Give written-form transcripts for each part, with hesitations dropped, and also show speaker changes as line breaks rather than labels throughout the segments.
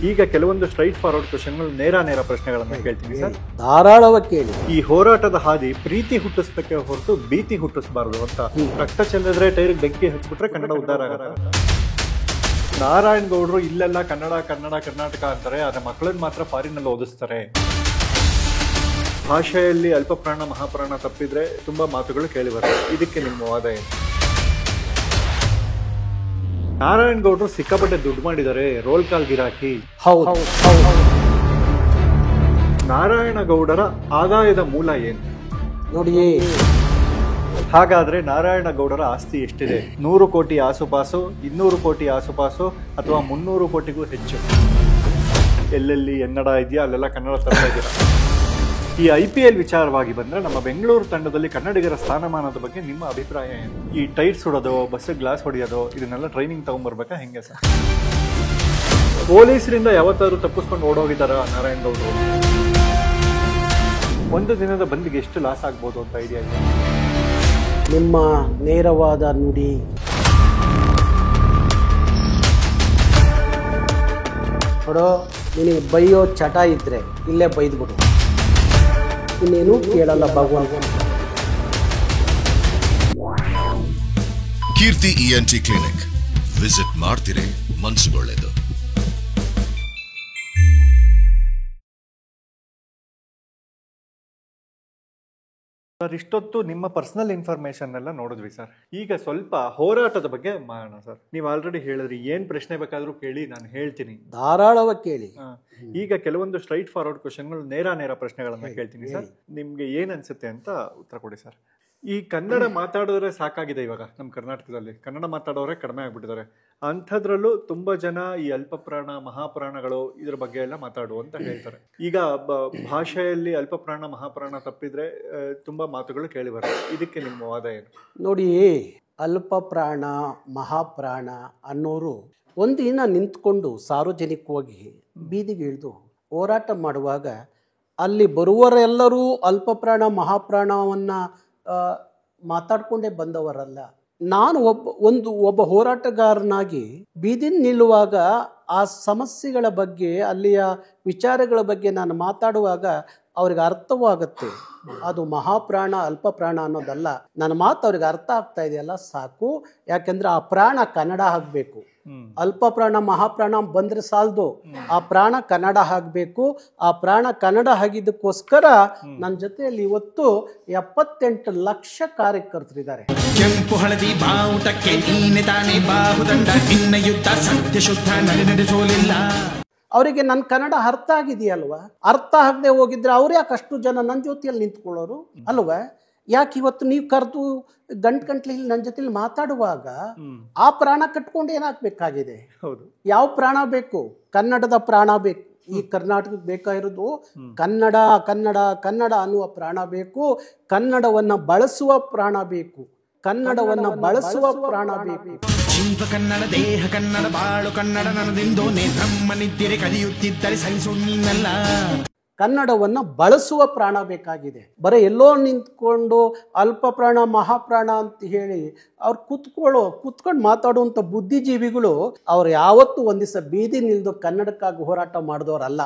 ಈಗ ಕೆಲವೊಂದು straight forward ಕ್ವಶನ್ಗಳು ನೇರ ಪ್ರಶ್ನೆಗಳನ್ನ ಕೇಳ್ತೀನಿ ಸರ್.
ಧಾರಾಳವಾಗಿ ಕೇಳಿ.
ಈ ಹೋರಾಟದ ಹಾದಿ ಪ್ರೀತಿ ಹುಟ್ಟಿಸ್ಬೇಕೆ ಹೊರತು ಭೀತಿ ಹುಟ್ಟಿಸಬಾರದು ಅಂತ. ರಕ್ತ ಚೆಲ್ಲಿದ್ರೆ ಟೈರ್ಗೆ ಬೆಂಕಿ ಹಚ್ಚಿಬಿಟ್ರೆ ಕನ್ನಡ ಉದ್ಧಾರ ಆಗತ್ತೆ. ನಾರಾಯಣ್ ಗೌಡರು ಇಲ್ಲೆಲ್ಲ ಕನ್ನಡ ಕನ್ನಡ ಕರ್ನಾಟಕ ಅಂತಾರೆ, ಆದ್ರೆ ಮಕ್ಕಳನ್ನ ಮಾತ್ರ ಫಾರಿನಲ್ಲಿ ಓದಿಸ್ತಾರೆ. ಭಾಷೆಯಲ್ಲಿ ಅಲ್ಪಪ್ರಾಣ ಮಹಾಪ್ರಾಣ ತಪ್ಪಿದ್ರೆ ತುಂಬಾ ಮಾತುಗಳು ಕೇಳಿ ಬರ್ತವೆ. ಇದಕ್ಕೆ ನಿಮ್ಮ ವಾದ ಏನು? ನಾರಾಯಣ್ ಗೌಡರು ಸಿಕ್ಕಾಪಟ್ಟೆ ದುಡ್ಡು ಮಾಡಿದ್ದಾರೆ, ರೋಲ್ ಕಾಲ್ ಗಿರಾಕಿ.
ಹೌದು.
ನಾರಾಯಣ ಗೌಡರ ಆದಾಯದ ಮೂಲ ಏನು
ನೋಡಿ.
ಹಾಗಾದ್ರೆ ನಾರಾಯಣ ಗೌಡರ ಆಸ್ತಿ ಎಷ್ಟಿದೆ? 100 ಕೋಟಿ ಆಸುಪಾಸು, 200 ಕೋಟಿ ಆಸುಪಾಸು, ಅಥವಾ 300 ಕೋಟಿಗೂ ಹೆಚ್ಚು? ಎಲ್ಲೆಲ್ಲಿ ಎನ್ನಡ ಇದೆಯಾ ಅಲ್ಲೆಲ್ಲ ಕನ್ನಡ ತರ್ತಾ ಇದ್ದೀರಾ. ಈ IPL ವಿಚಾರವಾಗಿ ಬಂದ್ರೆ ನಮ್ಮ ಬೆಂಗಳೂರು ತಂಡದಲ್ಲಿ ಕನ್ನಡಿಗರ ಸ್ಥಾನಮಾನದ ಬಗ್ಗೆ ನಿಮ್ಮ ಅಭಿಪ್ರಾಯ ಏನು? ಈ ಟೈರ್ ಸುಡೋದು, ಬಸ್ ಗ್ಲಾಸ್ ಹೊಡೆಯೋದು, ಇದನ್ನೆಲ್ಲ ಟ್ರೈನಿಂಗ್ ತಗೊಂಡ್ಬರ್ಬೇಕಾ ಹೆಂಗೆ ಸರ್? ಪೊಲೀಸರಿಂದ ಯಾವತ್ತಾದ್ರೂ ತಪ್ಪಿಸ್ಕೊಂಡು ಓಡೋಗಿದ್ದಾರ ನಾರಾಯಣ್ ಗೌಡರು? ಒಂದು ದಿನದ ಬಂದಿಗೆ ಎಷ್ಟು ಲಾಸ್ ಆಗ್ಬೋದು ಅಂತ ಐಡಿಯಾ ಇದೆ?
ನಿಮ್ಮ ನೇರವಾದ ನುಡಿ. ನೋಡೋ, ನಿನಗೆ ಬೈಯೋ ಚಟ ಇದ್ರೆ ಇಲ್ಲೇ ಬೈದ್ಬಿಡು, ಇನ್ನೇನು ಕೇಳಲ್ಲ ಭಗವಂತ.
ಕೀರ್ತಿ ENT ಕ್ಲಿನಿಕ್ ವಿಸಿಟ್ ಮಾಡ್ತೀರಿ, ಮನಸ್ಸುಗೊಳ್ಳೆದು.
ಸರ್, ಇಷ್ಟೊತ್ತು ನಿಮ್ಮ ಪರ್ಸನಲ್ ಇನ್ಫಾರ್ಮೇಶನ್ ಎಲ್ಲ ನೋಡಿದ್ವಿ ಸರ್. ಈಗ ಸ್ವಲ್ಪ ಹೋರಾಟದ ಬಗ್ಗೆ ಮಾಡೋಣ ಸರ್. ನೀವು ಆಲ್ರೆಡಿ ಹೇಳಿದ್ರಿ, ಏನ್ ಪ್ರಶ್ನೆ ಬೇಕಾದ್ರೂ ಕೇಳಿ, ನಾನು ಹೇಳ್ತೀನಿ.
ಧಾರಾಳವಾಗಿ ಕೇಳಿ.
ಈಗ ಕೆಲವೊಂದು ಸ್ಟ್ರೈಟ್ ಫಾರ್ವರ್ಡ್ ಕ್ವಶನ್ಗಳು ನೇರ ಪ್ರಶ್ನೆಗಳನ್ನ ಕೇಳ್ತೀನಿ ಸರ್. ನಿಮ್ಗೆ ಏನ್ ಅನ್ಸುತ್ತೆ ಅಂತ ಉತ್ತರ ಕೊಡಿ ಸರ್. ಈ ಕನ್ನಡ ಮಾತಾಡಿದ್ರೆ ಸಾಕಾಗಿದೆ ಇವಾಗ ನಮ್ಮ ಕರ್ನಾಟಕದಲ್ಲಿ. ಕನ್ನಡ ಮಾತಾಡೋರೆ ಕಡಿಮೆ ಆಗ್ಬಿಟ್ಟಿದ್ದಾರೆ. ಅಂಥದ್ರಲ್ಲೂ ತುಂಬಾ ಜನ ಈ ಅಲ್ಪಪ್ರಾಣ ಮಹಾಪ್ರಾಣಗಳು ಇದ್ರ ಬಗ್ಗೆ ಎಲ್ಲ ಮಾತಾಡು ಅಂತ ಹೇಳ್ತಾರೆ. ಈಗ ಭಾಷೆಯಲ್ಲಿ ಅಲ್ಪಪ್ರಾಣ ಮಹಾಪ್ರಾಣ ತಪ್ಪಿದ್ರೆ ತುಂಬಾ ಮಾತುಗಳು ಕೇಳಿ ಬರ್ತವೆ. ಇದಕ್ಕೆ ನಿಮ್ಮ ವಾದ ಏನು?
ನೋಡಿ, ಅಲ್ಪಪ್ರಾಣ ಮಹಾಪ್ರಾಣ ಅನ್ನೋರು ಒಂದಿನ ನಿಂತ್ಕೊಂಡು ಸಾರ್ವಜನಿಕವಾಗಿ ಬೀದಿಗೆ ಇಳಿದು ಹೋರಾಟ ಮಾಡುವಾಗ ಅಲ್ಲಿ ಬರುವವರೆಲ್ಲರೂ ಅಲ್ಪಪ್ರಾಣ ಮಹಾಪ್ರಾಣವನ್ನ ಮಾತಾಡ್ಕೊಂಡೇ ಬಂದವರಲ್ಲ. ನಾನು ಒಬ್ಬ ಹೋರಾಟಗಾರನಾಗಿ ಬೀದಿ ನಿಲ್ಲುವಾಗ ಆ ಸಮಸ್ಯೆಗಳ ಬಗ್ಗೆ, ಅಲ್ಲಿಯ ವಿಚಾರಗಳ ಬಗ್ಗೆ ನಾನು ಮಾತಾಡುವಾಗ ಅವ್ರಿಗೆ ಅರ್ಥವಾಗುತ್ತೆ. ಅದು ಮಹಾಪ್ರಾಣ ಅಲ್ಪಪ್ರಾಣ ಅನ್ನೋದಲ್ಲ. ನನ್ನ ಮಾತು ಅವ್ರಿಗೆ ಅರ್ಥ ಆಗ್ತಾ ಇದೆಯಲ್ಲ ಸಾಕು. ಯಾಕೆಂದ್ರೆ ಆ ಪ್ರಾಣ ಕನ್ನಡ ಆಗಬೇಕು. ಅಲ್ಪ ಪ್ರಾಣ ಮಹಾಪ್ರಾಣ ಬಂದ್ರೆ ಸಾಲದು, ಆ ಪ್ರಾಣ ಕನ್ನಡ ಆಗಬೇಕು. ಆ ಪ್ರಾಣ ಕನ್ನಡ ಆಗಿದ್ದಕ್ಕೋಸ್ಕರ ನನ್ನ ಜೊತೆಯಲ್ಲಿ ಇವತ್ತು 78 ಲಕ್ಷ ಕಾರ್ಯಕರ್ತರಿದ್ದಾರೆ.
ಕೆಂಪು ಹಳದಿ ಬಾವುಟಕ್ಕೆ ನೀನೆ ತಾನೇ ಬಾಹುದಂಡ, ನಿನ್ನ ಯುದ್ಧ ಸತ್ಯ ಶುದ್ಧ ನಡೆಸೋಲಿಲ್ಲ.
ಅವರಿಗೆ ನನ್ನ ಕನ್ನಡ ಅರ್ಥ ಆಗಿದೆಯಲ್ವಾ? ಅರ್ಥ ಆಗದೆ ಹೋಗಿದ್ರೆ ಅವ್ರು ಯಾಕೆ ಅಷ್ಟು ಜನ ನನ್ನ ಜೊತೆಯಲ್ಲಿ ನಿಂತ್ಕೊಳ್ಳೋರು ಅಲ್ವಾ? ಯಾಕೆ ಇವತ್ತು ನೀವು ಕರೆದು ಗಂಟ್ಲಿ ನನ್ನ ಜೊತೆಲಿ ಮಾತಾಡುವಾಗ ಆ ಪ್ರಾಣ ಕಟ್ಕೊಂಡು ಏನಾಗಬೇಕಾಗಿದೆ? ಯಾವ ಪ್ರಾಣ ಬೇಕು? ಕನ್ನಡದ ಪ್ರಾಣ ಬೇಕು. ಈ ಕರ್ನಾಟಕಕ್ಕೆ ಬೇಕಾಗಿರೋದು ಕನ್ನಡ ಕನ್ನಡ ಕನ್ನಡ ಅನ್ನುವ ಪ್ರಾಣ ಬೇಕು. ಕನ್ನಡವನ್ನ ಬಳಸುವ ಪ್ರಾಣ ಬೇಕು. ಕನ್ನಡವನ್ನ ಬಳಸುವ ಪ್ರಾಣ ಬೇಕು.
ಜೀವ ಕನ್ನಡ, ದೇಹ ಕನ್ನಡ, ಬಾಳು ಕನ್ನಡ ನನ್ನದೆಂದೋನೆ ನಮ್ಮನಿದ್ದರೆ ಕಲಿಯುತ್ತಿದ್ದರೆ ಸಹಿಸು ನೀನಲ್ಲ.
ಕನ್ನಡವನ್ನ ಬಳಸುವ ಪ್ರಾಣ ಬೇಕಾಗಿದೆ. ಬರೀ ಎಲ್ಲೋ ನಿಂತ್ಕೊಂಡು ಅಲ್ಪ ಪ್ರಾಣ ಮಹಾಪ್ರಾಣ ಅಂತ ಹೇಳಿ ಅವ್ರು ಕುತ್ಕೊಂಡು ಮಾತಾಡುವಂಥ ಬುದ್ಧಿಜೀವಿಗಳು ಅವ್ರು ಯಾವತ್ತೂ ಒಂದ್ ದಿವಸ ಬೀದಿ ನಿಲ್ದು ಕನ್ನಡಕ್ಕಾಗಿ ಹೋರಾಟ ಮಾಡಿದವರಲ್ಲ.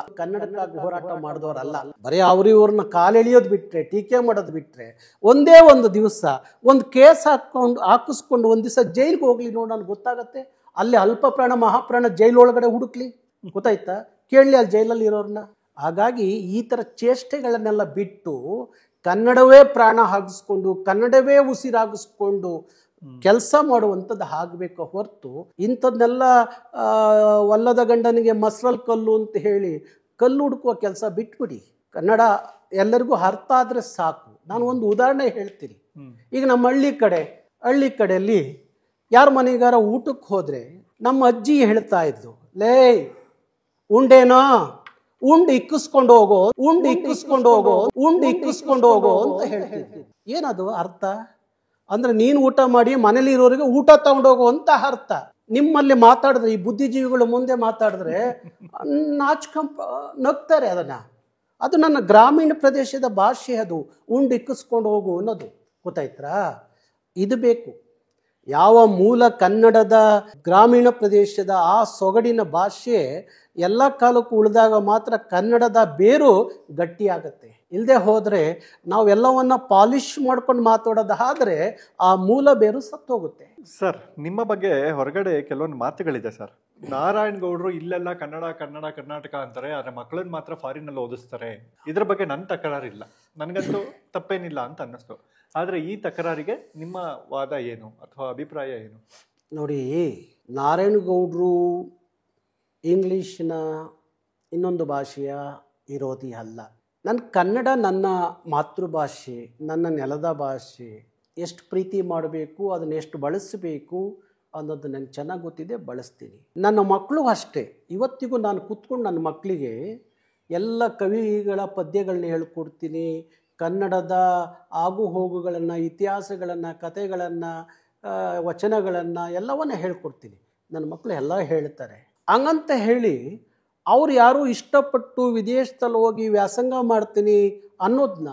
ಬರೀ ಇವ್ರನ್ನ ಕಾಲೆಳೆಯೋದು ಬಿಟ್ರೆ, ಟೀಕೆ ಮಾಡೋದು ಬಿಟ್ರೆ, ಒಂದೇ ಒಂದು ದಿವಸ ಒಂದು ಕೇಸ್ ಹಾಕಿಸ್ಕೊಂಡು ಒಂದ್ ದಿವಸ ಜೈಲ್ಗೆ ಹೋಗ್ಲಿ ನೋಡ್, ನನ್ಗೆ ಗೊತ್ತಾಗತ್ತೆ. ಅಲ್ಲಿ ಅಲ್ಪ ಪ್ರಾಣ ಮಹಾಪ್ರಾಣ ಜೈಲೊಳಗಡೆ ಹುಡುಕ್ಲಿ, ಗೊತ್ತಾಯ್ತಾ? ಕೇಳಲಿ ಅಲ್ಲಿ ಜೈಲಲ್ಲಿ ಇರೋರನ್ನ. ಹಾಗಾಗಿ ಈ ಥರ ಚೇಷ್ಟೆಗಳನ್ನೆಲ್ಲ ಬಿಟ್ಟು ಕನ್ನಡವೇ ಪ್ರಾಣ ಹಾಗಿಸ್ಕೊಂಡು ಕನ್ನಡವೇ ಉಸಿರಾಗಿಸ್ಕೊಂಡು ಕೆಲಸ ಮಾಡುವಂಥದ್ದು ಆಗಬೇಕು ಹೊರತು ಇಂಥದ್ದನ್ನೆಲ್ಲ ಒಲ್ಲದ ಗಂಡನಿಗೆ ಮಸ್ರಲ್ಲಿ ಕಲ್ಲು ಅಂತ ಹೇಳಿ ಕಲ್ಲು ಹುಡುಕುವ ಕೆಲಸ ಬಿಟ್ಬಿಡಿ. ಕನ್ನಡ ಎಲ್ಲರಿಗೂ ಅರ್ಥ ಆದರೆ ಸಾಕು. ನಾನು ಒಂದು ಉದಾಹರಣೆ ಹೇಳ್ತೀನಿ. ಈಗ ನಮ್ಮ ಹಳ್ಳಿ ಕಡೆಯಲ್ಲಿ ಯಾರ ಮನೆಗಾರ ಊಟಕ್ಕೆ ಹೋದರೆ ನಮ್ಮ ಅಜ್ಜಿ ಹೇಳ್ತಾ ಇದ್ಲು, ಲೇ ಉಂಡೇನೋ, ಉಂಡು ಇಕ್ಕಿಸ್ಕೊಂಡು ಹೋಗೋ ಅಂತ ಹೇಳ್ತಿದ್ವಿ. ಏನದು ಅರ್ಥ? ಅಂದ್ರೆ ನೀನು ಊಟ ಮಾಡಿ ಮನೇಲಿ ಇರೋರಿಗೆ ಊಟ ತಗೊಂಡೋಗೋ ಅಂತ ಅರ್ಥ. ನಿಮ್ಮಲ್ಲಿ ಮಾತಾಡಿದ್ರೆ, ಈ ಬುದ್ಧಿಜೀವಿಗಳು ಮುಂದೆ ಮಾತಾಡಿದ್ರೆ ನಗ್ತಾರೆ. ಅದು ನನ್ನ ಗ್ರಾಮೀಣ ಪ್ರದೇಶದ ಭಾಷೆ. ಅದು ಉಂಡು ಇಕ್ಕಿಸ್ಕೊಂಡು ಹೋಗು ಅನ್ನೋದು, ಗೊತ್ತಾಯ್ತಾ? ಇದು ಬೇಕು. ಯಾವ ಮೂಲ ಕನ್ನಡದ ಗ್ರಾಮೀಣ ಪ್ರದೇಶದ ಆ ಸೊಗಡಿನ ಭಾಷೆ ಎಲ್ಲ ಕಾಲಕ್ಕೂ ಉಳಿದಾಗ ಮಾತ್ರ ಕನ್ನಡದ ಬೇರು ಗಟ್ಟಿಯಾಗತ್ತೆ. ಇಲ್ಲದೆ ಹೋದರೆ ನಾವೆಲ್ಲವನ್ನ ಪಾಲಿಶ್ ಮಾಡ್ಕೊಂಡು ಮಾತಾಡೋದಾದರೆ ಆ ಮೂಲ ಬೇರು ಸತ್ತೋಗುತ್ತೆ.
ಸರ್, ನಿಮ್ಮ ಬಗ್ಗೆ ಹೊರಗಡೆ ಕೆಲವೊಂದು ಮಾತುಗಳಿದೆ ಸರ್. ನಾರಾಯಣ್ ಗೌಡ್ರು ಇಲ್ಲೆಲ್ಲ ಕನ್ನಡ ಕನ್ನಡ ಕರ್ನಾಟಕ ಅಂತಾರೆ, ಆದರೆ ಮಕ್ಕಳನ್ನ ಮಾತ್ರ ಫಾರಿನಲ್ಲಿ ಓದಿಸ್ತಾರೆ. ಇದ್ರ ಬಗ್ಗೆ ನನ್ನ ತಕರಾರಿಲ್ಲ, ನನಗಂತೂ ತಪ್ಪೇನಿಲ್ಲ ಅಂತ ಅನ್ನಿಸ್ತು. ಆದರೆ ಈ ತಕರಾರಿಗೆ ನಿಮ್ಮ ವಾದ ಏನು ಅಥವಾ ಅಭಿಪ್ರಾಯ ಏನು?
ನೋಡಿ, ನಾರಾಯಣಗೌಡರು ಇಂಗ್ಲೀಷಿನ ಇನ್ನೊಂದು ಭಾಷೆಯ ವಿರೋಧಿ ಅಲ್ಲ. ಕನ್ನಡ ನನ್ನ ಮಾತೃಭಾಷೆ, ನನ್ನ ನೆಲದ ಭಾಷೆ. ಎಷ್ಟು ಪ್ರೀತಿ ಮಾಡಬೇಕು, ಅದನ್ನು ಎಷ್ಟು ಬಳಸಬೇಕು ಅನ್ನೋದು ನನಗೆ ಚೆನ್ನಾಗಿ ಗೊತ್ತಿದೆ, ಬಳಸ್ತೀನಿ. ನನ್ನ ಮಕ್ಕಳು ಅಷ್ಟೇ. ಇವತ್ತಿಗೂ ನಾನು ಕೂತ್ಕೊಂಡು ನನ್ನ ಮಕ್ಕಳಿಗೆ ಎಲ್ಲ ಕವಿಗಳ ಪದ್ಯಗಳನ್ನ ಹೇಳ್ಕೊಡ್ತೀನಿ. ಕನ್ನಡದ ಆಗು ಹೋಗುಗಳನ್ನು, ಇತಿಹಾಸಗಳನ್ನು, ಕಥೆಗಳನ್ನು, ವಚನಗಳನ್ನು ಎಲ್ಲವನ್ನ ಹೇಳ್ಕೊಡ್ತೀನಿ. ನನ್ನ ಮಕ್ಕಳು ಎಲ್ಲ ಹೇಳ್ತಾರೆ. ಹಂಗಂತ ಹೇಳಿ ಅವ್ರು ಯಾರು ಇಷ್ಟಪಟ್ಟು ವಿದೇಶದಲ್ಲಿ ಹೋಗಿ ವ್ಯಾಸಂಗ ಮಾಡ್ತೀನಿ ಅನ್ನೋದನ್ನ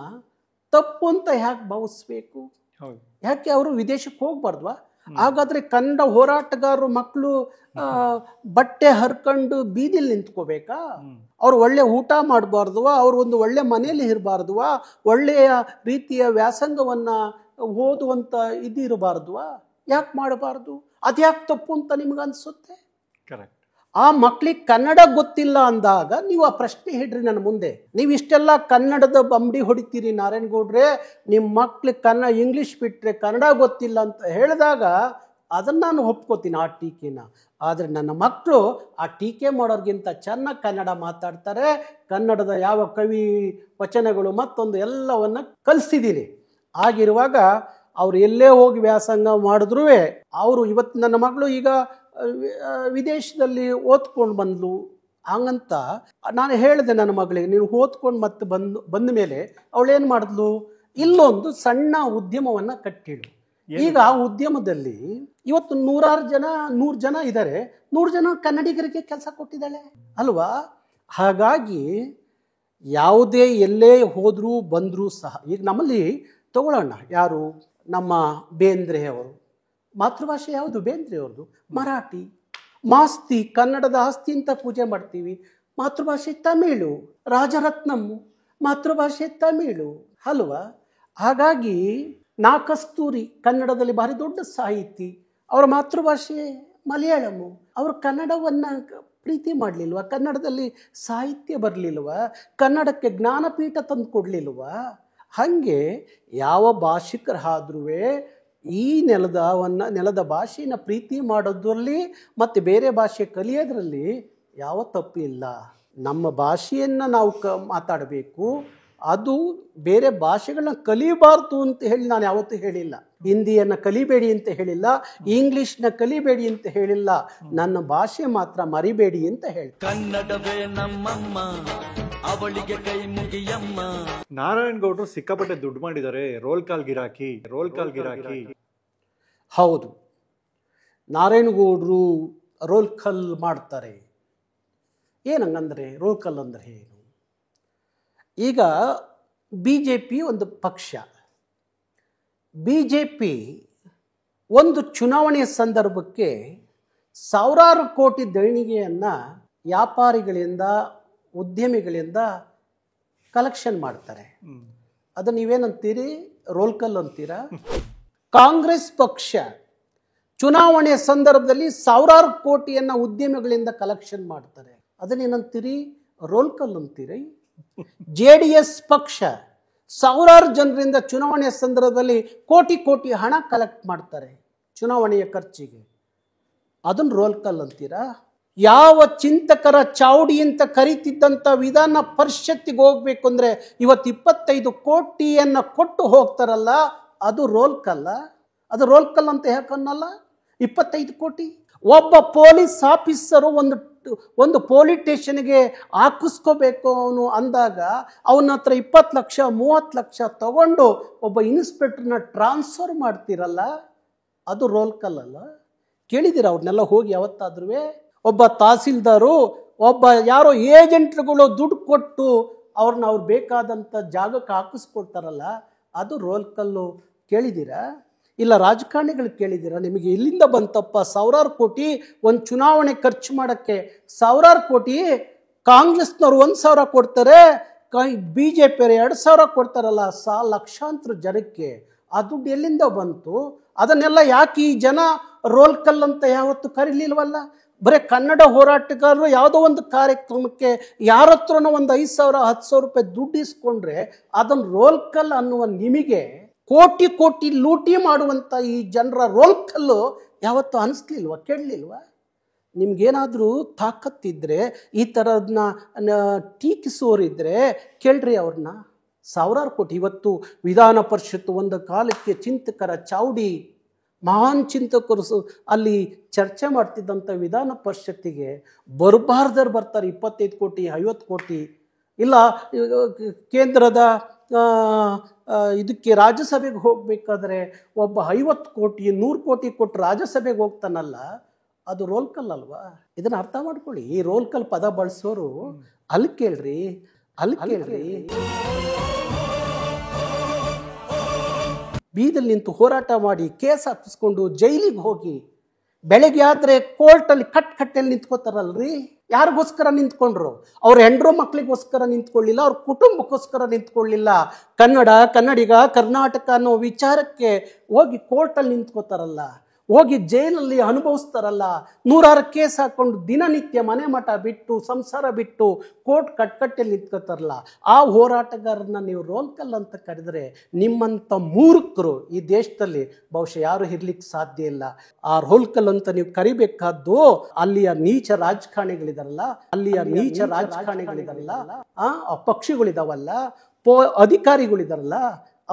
ತಪ್ಪು ಅಂತ ಯಾಕೆ ಭಾವಿಸ್ಬೇಕು? ಯಾಕೆ ಅವರು ವಿದೇಶಕ್ಕೆ ಹೋಗ್ಬಾರ್ದ್ವಾ? ಹಾಗಾದರೆ ಕನ್ನಡ ಹೋರಾಟಗಾರರು ಮಕ್ಕಳು ಬಟ್ಟೆ ಹರ್ಕೊಂಡು ಬೀದಿಲಿ ನಿಂತ್ಕೋಬೇಕಾ? ಅವ್ರು ಒಳ್ಳೆ ಊಟ ಮಾಡಬಾರ್ದುವಾ? ಅವ್ರು ಒಂದು ಒಳ್ಳೆ ಮನೆಯಲ್ಲಿ ಇರಬಾರ್ದುವಾ? ಒಳ್ಳೆಯ ರೀತಿಯ ವ್ಯಾಸಂಗವನ್ನು ಓದುವಂಥ ಇದಿರಬಾರ್ದುವಾ? ಯಾಕೆ ಮಾಡಬಾರ್ದು? ಅದ್ಯಾಕೆ ತಪ್ಪು ಅಂತ ನಿಮ್ಗೆ ಅನಿಸುತ್ತೆ?
ಕರೆಕ್ಟ್.
ಆ ಮಕ್ಳಿಗೆ ಕನ್ನಡ ಗೊತ್ತಿಲ್ಲ ಅಂದಾಗ ನೀವು ಆ ಪ್ರಶ್ನೆ ಹೇಳ್ರಿ ನನ್ನ ಮುಂದೆ. ನೀವು ಇಷ್ಟೆಲ್ಲ ಕನ್ನಡದ ಬಂಬಡಿ ಹೊಡಿತೀರಿ ನಾರಾಯಣಗೌಡ್ರೆ, ನಿಮ್ಮ ಮಕ್ಳಿಗೆ ಇಂಗ್ಲೀಷ್ ಬಿಟ್ಟರೆ ಕನ್ನಡ ಗೊತ್ತಿಲ್ಲ ಅಂತ ಹೇಳಿದಾಗ ಅದನ್ನು ನಾನು ಒಪ್ಕೋತೀನಿ, ಆ ಟೀಕೆನ. ಆದರೆ ನನ್ನ ಮಕ್ಕಳು ಆ ಟೀಕೆ ಮಾಡೋರಿಗಿಂತ ಚೆನ್ನಾಗಿ ಕನ್ನಡ ಮಾತಾಡ್ತಾರೆ. ಕನ್ನಡದ ಯಾವ ಕವಿ ವಚನಗಳು ಮತ್ತೊಂದು ಎಲ್ಲವನ್ನು ಕಲಿಸಿದ್ದೀನಿ. ಆಗಿರುವಾಗ ಅವ್ರು ಎಲ್ಲೇ ಹೋಗಿ ವ್ಯಾಸಂಗ ಮಾಡಿದ್ರೂ ಅವರು ಇವತ್ತು ನನ್ನ ಮಗಳು ಈಗ ವಿದೇಶದಲ್ಲಿ ಓದ್ಕೊಂಡು ಬಂದ್ಲು. ಹಂಗಂತ ನಾನು ಹೇಳಿದೆ ನನ್ನ ಮಗಳಿಗೆ, ನೀನು ಓದ್ಕೊಂಡು ಮತ್ತೆ ಬಂದ ಮೇಲೆ ಅವಳೇನು ಮಾಡಿದ್ಲು, ಇಲ್ಲೊಂದು ಸಣ್ಣ ಉದ್ಯಮವನ್ನು ಕಟ್ಟಿಳು. ಈಗ ಆ ಉದ್ಯಮದಲ್ಲಿ ಇವತ್ತು 100 ಜನ ಇದ್ದಾರೆ. 100 ಜನ ಕನ್ನಡಿಗರಿಗೆ ಕೆಲಸ ಕೊಟ್ಟಿದ್ದಾಳೆ ಅಲ್ವಾ? ಹಾಗಾಗಿ ಯಾವುದೇ ಎಲ್ಲೇ ಹೋದರೂ ಬಂದರೂ ಸಹ, ಈಗ ನಮ್ಮಲ್ಲಿ ತಗೊಳ್ಳೋಣ, ಯಾರು ನಮ್ಮ ಬೇಂದ್ರೆ ಅವರು ಮಾತೃಭಾಷೆ ಯಾವುದು? ಬೇಂದ್ರೆ ಅವ್ರದ್ದು ಮರಾಠಿ. ಮಾಸ್ತಿ ಕನ್ನಡದ ಆಸ್ತಿ ಅಂತ ಪೂಜೆ ಮಾಡ್ತೀವಿ, ಮಾತೃಭಾಷೆ ತಮಿಳು. ರಾಜರತ್ನಮ್ಮು ಮಾತೃಭಾಷೆ ತಮಿಳು ಅಲ್ವಾ? ಹಾಗಾಗಿ ಕಸ್ತೂರಿ ಕನ್ನಡದಲ್ಲಿ ಭಾರಿ ದೊಡ್ಡ ಸಾಹಿತಿ, ಅವರ ಮಾತೃಭಾಷೆ ಮಲಯಾಳಮು. ಅವರು ಕನ್ನಡವನ್ನು ಪ್ರೀತಿ ಮಾಡಲಿಲ್ವ? ಕನ್ನಡದಲ್ಲಿ ಸಾಹಿತ್ಯ ಬರಲಿಲ್ವ? ಕನ್ನಡಕ್ಕೆ ಜ್ಞಾನಪೀಠ ತಂದು ಕೊಡಲಿಲ್ವ? ಹಾಗೆ ಯಾವ ಭಾಷಿಕರಾದ್ರೂ ಈ ನೆಲದ ಭಾಷೆನ ಪ್ರೀತಿ ಮಾಡೋದ್ರಲ್ಲಿ ಮತ್ತು ಬೇರೆ ಭಾಷೆ ಕಲಿಯೋದ್ರಲ್ಲಿ ಯಾವ ತಪ್ಪಿಲ್ಲ. ನಮ್ಮ ಭಾಷೆಯನ್ನು ನಾವು ಮಾತಾಡಬೇಕು. ಅದು ಬೇರೆ ಭಾಷೆಗಳನ್ನ ಕಲಿಬಾರ್ದು ಅಂತ ಹೇಳಿ ನಾನು ಯಾವತ್ತೂ ಹೇಳಿಲ್ಲ. ಹಿಂದಿಯನ್ನು ಕಲಿಬೇಡಿ ಅಂತ ಹೇಳಿಲ್ಲ, ಇಂಗ್ಲಿಷ್ನ ಕಲಿಬೇಡಿ ಅಂತ ಹೇಳಿಲ್ಲ. ನನ್ನ ಭಾಷೆ ಮಾತ್ರ ಮರಿಬೇಡಿ ಅಂತ ಹೇಳಿ.
ಕನ್ನಡವೇ ನಮ್ಮಮ್ಮ, ಅವಳಿಗೆ ಕೈ ಮುಗಿಯಮ್ಮ.
ನಾರಾಯಣ್ ಗೌಡ್ರು ಸಿಕ್ಕಾಪಟ್ಟೆ ದುಡ್ಡು ಮಾಡಿದ್ದಾರೆ. ರೋಲ್ ಕಾಲ್ ಗಿರಾಕಿ.
ಹೌದು, ನಾರಾಯಣಗೌಡರು ರೋಲ್ ಕಾಲ್ ಮಾಡ್ತಾರೆ. ಏನಂಗಂದ್ರೆ ರೋಲ್ ಕಾಲ್ ಅಂದರೆ ಏನು? ಈಗ BJP ಒಂದು ಪಕ್ಷ. BJP ಒಂದು ಚುನಾವಣೆಯ ಸಂದರ್ಭಕ್ಕೆ ಸಾವಿರಾರು ಕೋಟಿ ದೇಣಿಗೆಯನ್ನು ವ್ಯಾಪಾರಿಗಳಿಂದ, ಉದ್ಯಮಿಗಳಿಂದ ಕಲೆಕ್ಷನ್ ಮಾಡ್ತಾರೆ. ಅದು ನೀವೇನಂತೀರಿ? ರೋಲ್ ಕಾಲ್ ಅಂತೀರಾ? ಕಾಂಗ್ರೆಸ್ ಪಕ್ಷ ಚುನಾವಣೆಯ ಸಂದರ್ಭದಲ್ಲಿ ಸಾವಿರಾರು ಕೋಟಿಯನ್ನು ಉದ್ಯಮಿಗಳಿಂದ ಕಲೆಕ್ಷನ್ ಮಾಡ್ತಾರೆ. ಅದನ್ನೇನಂತೀರಿ? ರೋಲ್ ಕಾಲ್ ಅಂತೀರಿ? JDS ಪಕ್ಷ ಸಾವಿರಾರು ಜನರಿಂದ ಚುನಾವಣೆಯ ಸಂದರ್ಭದಲ್ಲಿ ಕೋಟಿ ಹಣ ಕಲೆಕ್ಟ್ ಮಾಡ್ತಾರೆ ಚುನಾವಣೆಯ ಖರ್ಚಿಗೆ. ಅದನ್ನು ರೋಲ್ ಕಾಲ್ ಅಂತೀರಾ? ಯಾವ ಚಿಂತಕರ ಚಾವಡಿ ಅಂತ ಕರೀತಿದ್ದಂಥ ವಿಧಾನ ಪರಿಷತ್ತಿಗೆ ಹೋಗ್ಬೇಕು ಅಂದರೆ ಇವತ್ತು 25 ಕೋಟಿಯನ್ನು ಕೊಟ್ಟು ಹೋಗ್ತಾರಲ್ಲ, ಅದು ರೋಲ್ ಕಾಲ್. ಅದು ರೋಲ್ ಕಾಲ್ ಅಂತ ಯಾಕನ್ನಲ್ಲ? 25 ಕೋಟಿ. ಒಬ್ಬ ಪೊಲೀಸ್ ಆಫೀಸರು ಒಂದು ಪೊಲೀಸ್ ಸ್ಟೇಷನ್ಗೆ ಹಾಕಿಸ್ಕೋಬೇಕು ಅವನು ಅಂದಾಗ ಅವನ ಹತ್ರ 20 ಲಕ್ಷ 30 ಲಕ್ಷ ತಗೊಂಡು ಒಬ್ಬ ಇನ್ಸ್ಪೆಕ್ಟರ್ನ ಟ್ರಾನ್ಸ್ಫರ್ ಮಾಡ್ತಿರಲ್ಲ, ಅದು ರೋಲ್ ಕಾಲ್ ಅಲ್ಲ? ಕೇಳಿದ್ದೀರ ಅವ್ರನ್ನೆಲ್ಲ ಹೋಗಿ ಯಾವತ್ತಾದ್ರೂ? ಒಬ್ಬ ತಹಸೀಲ್ದಾರು, ಒಬ್ಬ ಯಾರೋ ಏಜೆಂಟ್ರುಗಳು ದುಡ್ಡು ಕೊಟ್ಟು ಅವ್ರು ಬೇಕಾದಂಥ ಜಾಗಕ್ಕೆ ಹಾಕಿಸ್ಕೊಡ್ತಾರಲ್ಲ, ಅದು ರೋಲ್ ಕಾಲು. ಕೇಳಿದ್ದೀರಾ? ಇಲ್ಲ ರಾಜಕಾರಣಿಗಳು ಕೇಳಿದ್ದೀರಾ, ನಿಮಗೆ ಎಲ್ಲಿಂದ ಬಂತಪ್ಪ ಸಾವಿರಾರು ಕೋಟಿ ಒಂದು ಚುನಾವಣೆ ಖರ್ಚು ಮಾಡೋಕ್ಕೆ? ಸಾವಿರಾರು ಕೋಟಿ ಕಾಂಗ್ರೆಸ್ನವ್ರು 1,000 ಕೊಡ್ತಾರೆ, BJP 2,000 ಕೊಡ್ತಾರಲ್ಲ, ಲಕ್ಷಾಂತರ ಜನಕ್ಕೆ ಆ ದುಡ್ಡು ಎಲ್ಲಿಂದ ಬಂತು? ಅದನ್ನೆಲ್ಲ ಯಾಕೆ ಈ ಜನ ರೋಲ್ ಕಲ್ ಅಂತ ಯಾವತ್ತು ಕರೀಲಿಲ್ವಲ್ಲ? ಬರೀ ಕನ್ನಡ ಹೋರಾಟಗಾರರು ಯಾವುದೋ ಒಂದು ಕಾರ್ಯಕ್ರಮಕ್ಕೆ ಯಾರ ಹತ್ರನೋ ಒಂದು 5,000 10,000 ರೂಪಾಯಿ ದುಡ್ಡು ಇಸ್ಕೊಂಡ್ರೆ ಅದನ್ನು ರೋಲ್ ಕಲ್ ಅನ್ನುವ ನಿಮಗೆ ಕೋಟಿ ಕೋಟಿ ಲೂಟಿ ಮಾಡುವಂಥ ಈ ಜನರ ರೋಲ್ ಕಲ್ಲು ಯಾವತ್ತು ಅನಿಸ್ಲಿಲ್ವ, ಕೇಳಲಿಲ್ವ? ನಿಮ್ಗೇನಾದರೂ ತಾಕತ್ತಿದ್ರೆ, ಈ ಥರದನ್ನ ಟೀಕಿಸೋರಿದ್ರೆ ಕೇಳ್ರಿ ಅವ್ರನ್ನ. ಸಾವಿರಾರು ಕೋಟಿ ಇವತ್ತು ವಿಧಾನ ಪರಿಷತ್ತು ಒಂದು ಕಾಲಕ್ಕೆ ಚಿಂತಕರ ಚಾವಡಿ, ಮಹಾನ್ ಚಿಂತಕರು ಅಲ್ಲಿ ಚರ್ಚೆ ಮಾಡ್ತಿದ್ದಂಥ ವಿಧಾನ ಪರಿಷತ್ತಿಗೆ ಬರಬಾರ್ದರು ಬರ್ತಾರೆ 25 ಕೋಟಿ 50 ಕೋಟಿ. ಇಲ್ಲ ಕೇಂದ್ರದ ಇದಕ್ಕೆ ರಾಜ್ಯಸಭೆಗೆ ಹೋಗಬೇಕಾದ್ರೆ ಒಬ್ಬ 50 ಕೋಟಿ 100 ಕೋಟಿ ಕೊಟ್ಟು ರಾಜ್ಯಸಭೆಗೆ ಹೋಗ್ತಾನಲ್ಲ, ಅದು ರೋಲ್ ಕಲ್ ಅಲ್ವಾ? ಇದನ್ನ ಅರ್ಥ ಮಾಡ್ಕೊಳ್ಳಿ. ಈ ರೋಲ್ ಕಲ್ ಪದ ಬಳಸೋರು ಅಲ್ಲಿ ಕೇಳ್ರಿ. ಬೀದಲ್ಲಿ ನಿಂತು ಹೋರಾಟ ಮಾಡಿ ಕೇಸ್ ಹಾಕಿಸ್ಕೊಂಡು ಜೈಲಿಗೆ ಹೋಗಿ ಬೆಳಗ್ಗೆ ಆದರೆ ಕೋರ್ಟಲ್ಲಿ ಕಟ್ಟಲ್ಲಿ ನಿಂತ್ಕೋತಾರಲ್ರಿ. ಯಾರಿಗೋಸ್ಕರ ನಿಂತ್ಕೊಂಡ್ರು? ಅವ್ರ ಹೆಂಡ್ರು ಮಕ್ಳಿಗೋಸ್ಕರ ನಿಂತ್ಕೊಳ್ಳಿಲ್ಲ, ಅವ್ರ ಕುಟುಂಬಕ್ಕೋಸ್ಕರ ನಿಂತ್ಕೊಳ್ಳಿಲ್ಲ. ಕನ್ನಡಿಗ ಕರ್ನಾಟಕ ಅನ್ನೋ ವಿಚಾರಕ್ಕೆ ಹೋಗಿ ಕೋರ್ಟಲ್ಲಿ ನಿಂತ್ಕೋತಾರಲ್ಲ, ಹೋಗಿ ಜೈಲಲ್ಲಿ ಅನುಭವಿಸ್ತಾರಲ್ಲ, 100 ಕೇಸ್ ಹಾಕೊಂಡು ದಿನನಿತ್ಯ ಮನೆ ಮಠ ಬಿಟ್ಟು ಸಂಸಾರ ಬಿಟ್ಟು ಕೋರ್ಟ್ ಕಟ್ಟಲ್ಲಿ ನಿಂತ್ಕೋತಾರಲ್ಲ, ಆ ಹೋರಾಟಗಾರನ್ನ ನೀವು ರೋಲ್ ಕಲ್ ಅಂತ ಕರೆದರೆ ನಿಮ್ಮಂಥ ಮೂರ್ಖರು ಈ ದೇಶದಲ್ಲಿ ಬಹುಶಃ ಯಾರು ಇರ್ಲಿಕ್ಕೆ ಸಾಧ್ಯ ಇಲ್ಲ. ಆ ರೋಲ್ ಕಲ್ ಅಂತ ನೀವು ಕರಿಬೇಕಾದ್ದು ಅಲ್ಲಿಯ ನೀಚ ರಾಜಕಾರಣಿಗಳಿದಾರಲ್ಲ, ಆ ಪಕ್ಷಿಗಳಿದಾವಲ್ಲ, ಅಧಿಕಾರಿಗಳಿದಾರಲ್ಲ,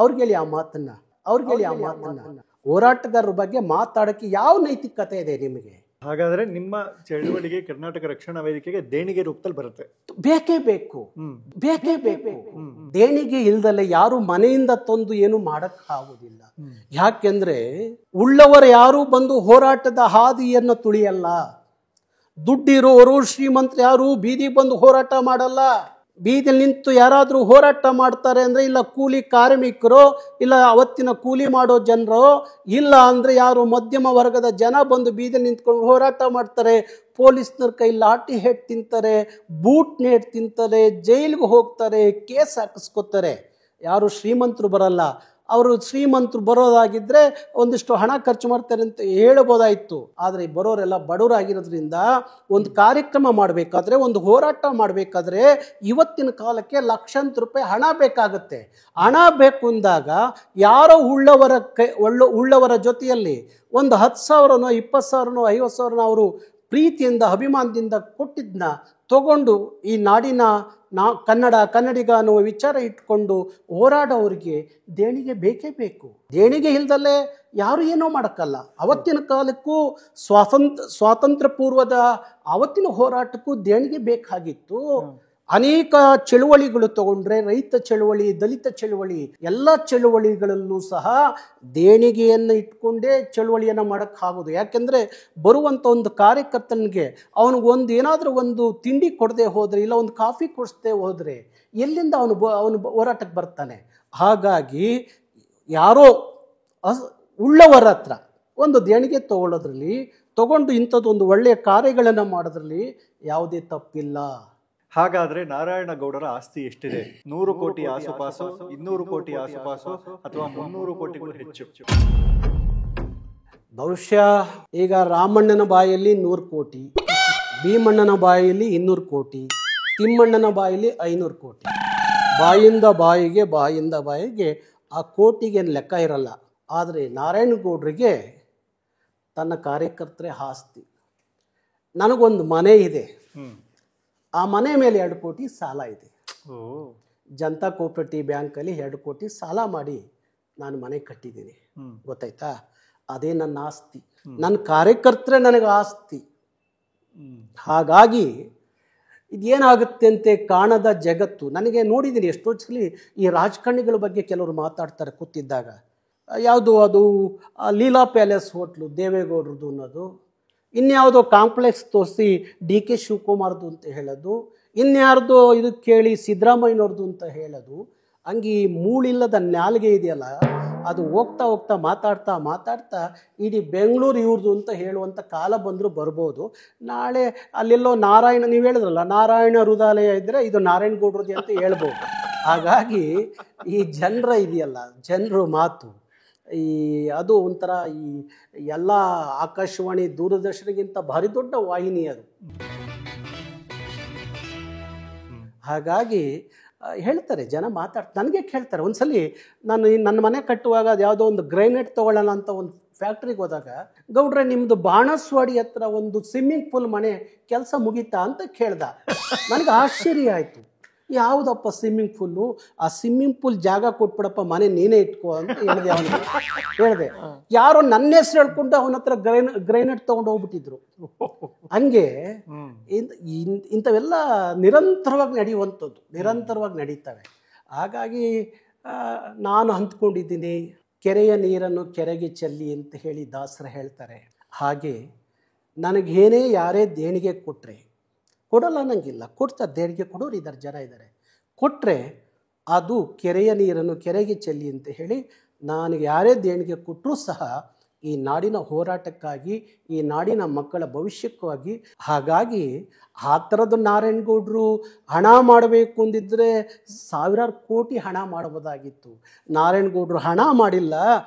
ಅವ್ರಿಗೆ ಹೇಳಿ ಆ ಮಾತನ್ನ. ಹೋರಾಟಗಾರರ ಬಗ್ಗೆ ಮಾತಾಡಕ್ಕೆ ಯಾವ ನೈತಿಕತೆ ಇದೆ ನಿಮಗೆ?
ಹಾಗಾದ್ರೆ ನಿಮ್ಮ ಚಳವಳಿಗೆ ಕರ್ನಾಟಕ ರಕ್ಷಣಾ ವೇದಿಕೆಗೆ ದೇಣಿಗೆ ರೂಪದಲ್ಲಿ ಬರುತ್ತೆ.
ಬೇಕೇ ಬೇಕು. ದೇಣಿಗೆ ಇಲ್ದಲೆ ಯಾರು ಮನೆಯಿಂದ ತಂದು ಏನು ಮಾಡಕ್ ಆಗುದಿಲ್ಲ. ಯಾಕೆಂದ್ರೆ ಉಳ್ಳವರು ಯಾರು ಬಂದು ಹೋರಾಟದ ಹಾದಿಯನ್ನು ತುಳಿಯಲ್ಲ. ದುಡ್ಡಿರೋರು ಶ್ರೀಮಂತರು ಯಾರು ಬೀದಿ ಬಂದು ಹೋರಾಟ ಮಾಡಲ್ಲ. ಬೀದಿಲಿ ನಿಂತು ಯಾರಾದರೂ ಹೋರಾಟ ಮಾಡ್ತಾರೆ ಅಂದರೆ ಇಲ್ಲ ಕೂಲಿ ಕಾರ್ಮಿಕರು, ಇಲ್ಲ ಅವತ್ತಿನ ಕೂಲಿ ಮಾಡೋ ಜನರು, ಇಲ್ಲ ಅಂದರೆ ಯಾರು ಮಧ್ಯಮ ವರ್ಗದ ಜನ ಬಂದು ಬೀದಿಲಿ ನಿಂತ್ಕೊಂಡು ಹೋರಾಟ ಮಾಡ್ತಾರೆ. ಪೊಲೀಸ್ನವ್ರ ಕೈ ಲಾಠಿ ಹೇಟ್ ತಿಂತಾರೆ, ಬೂಟ್ ನೇಟ್ ತಿಂತಾರೆ, ಜೈಲಿಗೆ ಹೋಗ್ತಾರೆ, ಕೇಸ್ ಹಾಕಿಸ್ಕೊತಾರೆ. ಯಾರು ಶ್ರೀಮಂತರು ಬರಲ್ಲ. ಅವರು ಶ್ರೀಮಂತರು ಬರೋದಾಗಿದ್ದರೆ ಒಂದಿಷ್ಟು ಹಣ ಖರ್ಚು ಮಾಡ್ತಾರೆ ಅಂತ ಹೇಳ್ಬೋದಾಯಿತು. ಆದರೆ ಬರೋರೆಲ್ಲ ಬಡವರಾಗಿರೋದ್ರಿಂದ ಒಂದು ಕಾರ್ಯಕ್ರಮ ಮಾಡಬೇಕಾದ್ರೆ, ಒಂದು ಹೋರಾಟ ಮಾಡಬೇಕಾದ್ರೆ ಇವತ್ತಿನ ಕಾಲಕ್ಕೆ ಲಕ್ಷಾಂತರ ರೂಪಾಯಿ ಹಣ ಬೇಕಾಗುತ್ತೆ. ಹಣ ಬೇಕು ಅಂದಾಗ ಯಾರೋ ಉಳ್ಳವರ ಜೊತೆಯಲ್ಲಿ ಒಂದು 10,000ನೋ 20,000ನೋ 50,000ನೋ ಅವರು ಪ್ರೀತಿಯಿಂದ ಅಭಿಮಾನದಿಂದ ಕೊಟ್ಟಿದ್ದನ್ನ ತಗೊಂಡು ಈ ನಾಡಿನ ಕನ್ನಡಿಗ ಅನ್ನುವ ವಿಚಾರ ಇಟ್ಕೊಂಡು ಹೋರಾಡೋರಿಗೆ ದೇಣಿಗೆ ಬೇಕೇ ಬೇಕು. ದೇಣಿಗೆ ಇಲ್ದಲ್ಲೇ ಯಾರು ಏನೋ ಮಾಡೋಕ್ಕಲ್ಲ. ಅವತ್ತಿನ ಕಾಲಕ್ಕೂ ಸ್ವಾತಂತ್ರ್ಯ ಪೂರ್ವದ ಅವತ್ತಿನ ಹೋರಾಟಕ್ಕೂ ದೇಣಿಗೆ ಬೇಕಾಗಿತ್ತು. ಅನೇಕ ಚಳುವಳಿಗಳು ತಗೊಂಡ್ರೆ, ರೈತ ಚಳುವಳಿ, ದಲಿತ ಚಳುವಳಿ, ಎಲ್ಲ ಚಳುವಳಿಗಳಲ್ಲೂ ಸಹ ದೇಣಿಗೆಯನ್ನು ಇಟ್ಕೊಂಡೇ ಚಳುವಳಿಯನ್ನು ಮಾಡೋಕ್ಕಾಗೋದು. ಯಾಕೆಂದರೆ ಬರುವಂಥ ಒಂದು ಕಾರ್ಯಕರ್ತನಿಗೆ ಅವನಿಗೆ ಏನಾದರೂ ಒಂದು ತಿಂಡಿ ಕೊಡದೆ ಹೋದರೆ, ಇಲ್ಲ ಒಂದು ಕಾಫಿ ಕೊಡಿಸದೆ ಹೋದರೆ ಎಲ್ಲಿಂದ ಅವನು ಹೋರಾಟಕ್ಕೆ ಬರ್ತಾನೆ? ಹಾಗಾಗಿ ಯಾರೋ ಉಳ್ಳವರ ಹತ್ರ ಒಂದು ದೇಣಿಗೆ ತಗೊಂಡು ಇಂಥದ್ದೊಂದು ಒಳ್ಳೆಯ ಕಾರ್ಯಗಳನ್ನು ಮಾಡೋದ್ರಲ್ಲಿ ಯಾವುದೇ ತಪ್ಪಿಲ್ಲ.
ಹಾಗಾದ್ರೆ ನಾರಾಯಣಗೌಡರ ಆಸ್ತಿ ಎಷ್ಟಿದೆ? 100 ಕೋಟಿ ಆಸುಪಾಸು, 200 ಕೋಟಿ ಆಸುಪಾಸು, ಅಥವಾ 300 ಕೋಟಿಗೂ ಹೆಚ್ಚು?
ಬಹುಶಃ ಈಗ ರಾಮಣ್ಣನ ಬಾಯಲ್ಲಿ 100 ಕೋಟಿ, ಭೀಮಣ್ಣನ ಬಾಯಲ್ಲಿ 200 ಕೋಟಿ, ತಿಮ್ಮಣ್ಣನ ಬಾಯಲ್ಲಿ 500 ಕೋಟಿ. ಬಾಯಿಂದ ಬಾಯಿಗೆ ಆ ಕೋಟಿಗೆ ಲೆಕ್ಕ ಇರಲ್ಲ. ಆದರೆ ನಾರಾಯಣಗೌಡರಿಗೆ ತನ್ನ ಕಾರ್ಯಕರ್ತರೇ ಆಸ್ತಿ. ನನಗೊಂದು ಮನೆ ಇದೆ, ಆ ಮನೆ ಮೇಲೆ 2 ಕೋಟಿ ಸಾಲ ಇದೆ. ಜನತಾ ಕೋಆಪರೇಟಿವ್ ಬ್ಯಾಂಕಲ್ಲಿ 2 ಕೋಟಿ ಸಾಲ ಮಾಡಿ ನಾನು ಮನೆ ಕಟ್ಟಿದ್ದೀನಿ. ಗೊತ್ತಾಯ್ತಾ? ಅದೇ ನನ್ನ ಆಸ್ತಿ. ನನ್ನ ಕಾರ್ಯಕರ್ತರೇ ನನಗೆ ಆಸ್ತಿ. ಹಾಗಾಗಿ ಇದೇನಾಗುತ್ತೆ ಅಂತೆ ಕಾಣದ ಜಗತ್ತು. ನನಗೆ ನೋಡಿದ್ದೀನಿ ಎಷ್ಟೋ ಸಲ ಈ ರಾಜಕಾರಣಿಗಳ ಬಗ್ಗೆ ಕೆಲವರು ಮಾತಾಡ್ತಾರೆ ಕೂತಿದ್ದಾಗ. ಯಾವುದು ಅದು ಲೀಲಾ ಪ್ಯಾಲೇಸ್ ಹೋಟ್ಲು ದೇವೇಗೌಡರದು ಅನ್ನೋದು, ಇನ್ಯಾವುದೋ ಕಾಂಪ್ಲೆಕ್ಸ್ ತೋರಿಸಿ DK ಶಿವಕುಮಾರ್ದು ಅಂತ ಹೇಳೋದು, ಇನ್ಯಾರ್ದೋ ಇದು ಕೇಳಿ ಸಿದ್ದರಾಮಯ್ಯನವ್ರದ್ದು ಅಂತ ಹೇಳೋದು. ಹಂಗೆ ಮೂಳಿಲ್ಲದ ನಾಲಿಗೆ ಇದೆಯಲ್ಲ, ಅದು ಹೋಗ್ತಾ ಹೋಗ್ತಾ ಮಾತಾಡ್ತಾ ಇಡೀ ಬೆಂಗಳೂರು ಇವ್ರದ್ದು ಅಂತ ಹೇಳುವಂಥ ಕಾಲ ಬಂದರೂ ಬರ್ಬೋದು. ನಾಳೆ ಅಲ್ಲೆಲ್ಲೋ ನಾರಾಯಣ, ನೀವು ಹೇಳಿದ್ರಲ್ಲ ನಾರಾಯಣ ಹೃದಯಾಲಯ ಇದ್ದರೆ ಇದು ನಾರಾಯಣಗೌಡ್ರದ್ದು ಅಂತ ಹೇಳ್ಬೋದು. ಹಾಗಾಗಿ ಈ ಜನರ ಇದೆಯಲ್ಲ, ಜನರು ಮಾತು ಅದು ಒಂಥರ ಈ ಎಲ್ಲ ಆಕಾಶವಾಣಿ ದೂರದರ್ಶನಗಿಂತ ಭಾರಿ ದೊಡ್ಡ ವಾಹಿನಿ ಅದು. ಹಾಗಾಗಿ ಹೇಳ್ತಾರೆ ಜನ ನನಗೆ ಕೇಳ್ತಾರೆ. ಒಂದ್ಸಲಿ ನಾನು ನನ್ನ ಮನೆ ಕಟ್ಟುವಾಗ ಅದು ಯಾವುದೋ ಒಂದು ಗ್ರೈನೇಟ್ ತೊಗೊಳ್ಳೋಣ ಅಂತ ಒಂದು ಫ್ಯಾಕ್ಟ್ರಿಗೆ ಹೋದಾಗ, ಗೌಡ್ರೆ ನಿಮ್ಮದು ಬಾಣಸ್ವಾಡಿ ಹತ್ರ ಒಂದು ಸ್ವಿಮ್ಮಿಂಗ್ ಪೂಲ್ ಮನೆ ಕೆಲಸ ಮುಗೀತಾ ಅಂತ ಕೇಳ್ದ. ನನಗೆ ಆಶ್ಚರ್ಯ ಆಯಿತು. ಯಾವುದಪ್ಪ ಸ್ವಿಮ್ಮಿಂಗ್ ಪೂಲು? ಆ ಸ್ವಿಮ್ಮಿಂಗ್ ಪೂಲ್ ಜಾಗ ಕೊಟ್ಬಿಡಪ್ಪ, ಮನೆ ನೀನೇ ಇಟ್ಕೋ ಅಂತ ಹೇಳಿದೆ. ಅವನಿಗೆ ಹೇಳಿದೆ, ಯಾರೋ ನನ್ನ ಹೆಸರು ಹೇಳ್ಕೊಂಡು ಅವನ ಹತ್ರ ಗ್ರೈನೇಟ್ ತೊಗೊಂಡು ಹೋಗ್ಬಿಟ್ಟಿದ್ರು. ಹಂಗೆ ಇಂಥವೆಲ್ಲ ನಿರಂತರವಾಗಿ ನಡೆಯುವಂಥದ್ದು, ನಿರಂತರವಾಗಿ ನಡೀತವೆ. ಹಾಗಾಗಿ ನಾನು ಅಂದ್ಕೊಂಡಿದ್ದೀನಿ, ಕೆರೆಯ ನೀರನ್ನು ಕೆರೆಗೆ ಚೆಲ್ಲಿ ಅಂತ ಹೇಳಿ ದಾಸರು ಹೇಳ್ತಾರೆ. ಹಾಗೆ ನನಗೇನೇ ಯಾರೇ ದೇಣಿಗೆ ಕೊಟ್ಟರೆ, ಕೊಡಲ್ಲ ಅನ್ನಂಗಿಲ್ಲ, ಕೊಡ್ತಾರೆ, ದೇಣಿಗೆ ಕೊಡೋರು ಇದ್ದಾರೆ, ಜನ ಇದ್ದಾರೆ, ಕೊಟ್ಟರೆ ಅದು ಕೆರೆಯ ನೀರನ್ನು ಕೆರೆಗೆ ಚೆಲ್ಲಿ ಅಂತ ಹೇಳಿ ನನಗೆ ಯಾರೇ ದೇಣಿಗೆ ಕೊಟ್ಟರೂ ಸಹ ಈ ನಾಡಿನ ಹೋರಾಟಕ್ಕಾಗಿ, ಈ ನಾಡಿನ ಮಕ್ಕಳ ಭವಿಷ್ಯಕ್ಕಾಗಿ. ಹಾಗಾಗಿ ಆ ಥರದ್ದು ನಾರಾಯಣಗೌಡರು ಹಣ ಮಾಡಬೇಕು ಅಂದಿದ್ದರೆ ಸಾವಿರಾರು ಕೋಟಿ ಹಣ ಮಾಡಬಹುದಾಗಿತ್ತು. ನಾರಾಯಣಗೌಡರು ಹಣ ಮಾಡಿಲ್ಲ,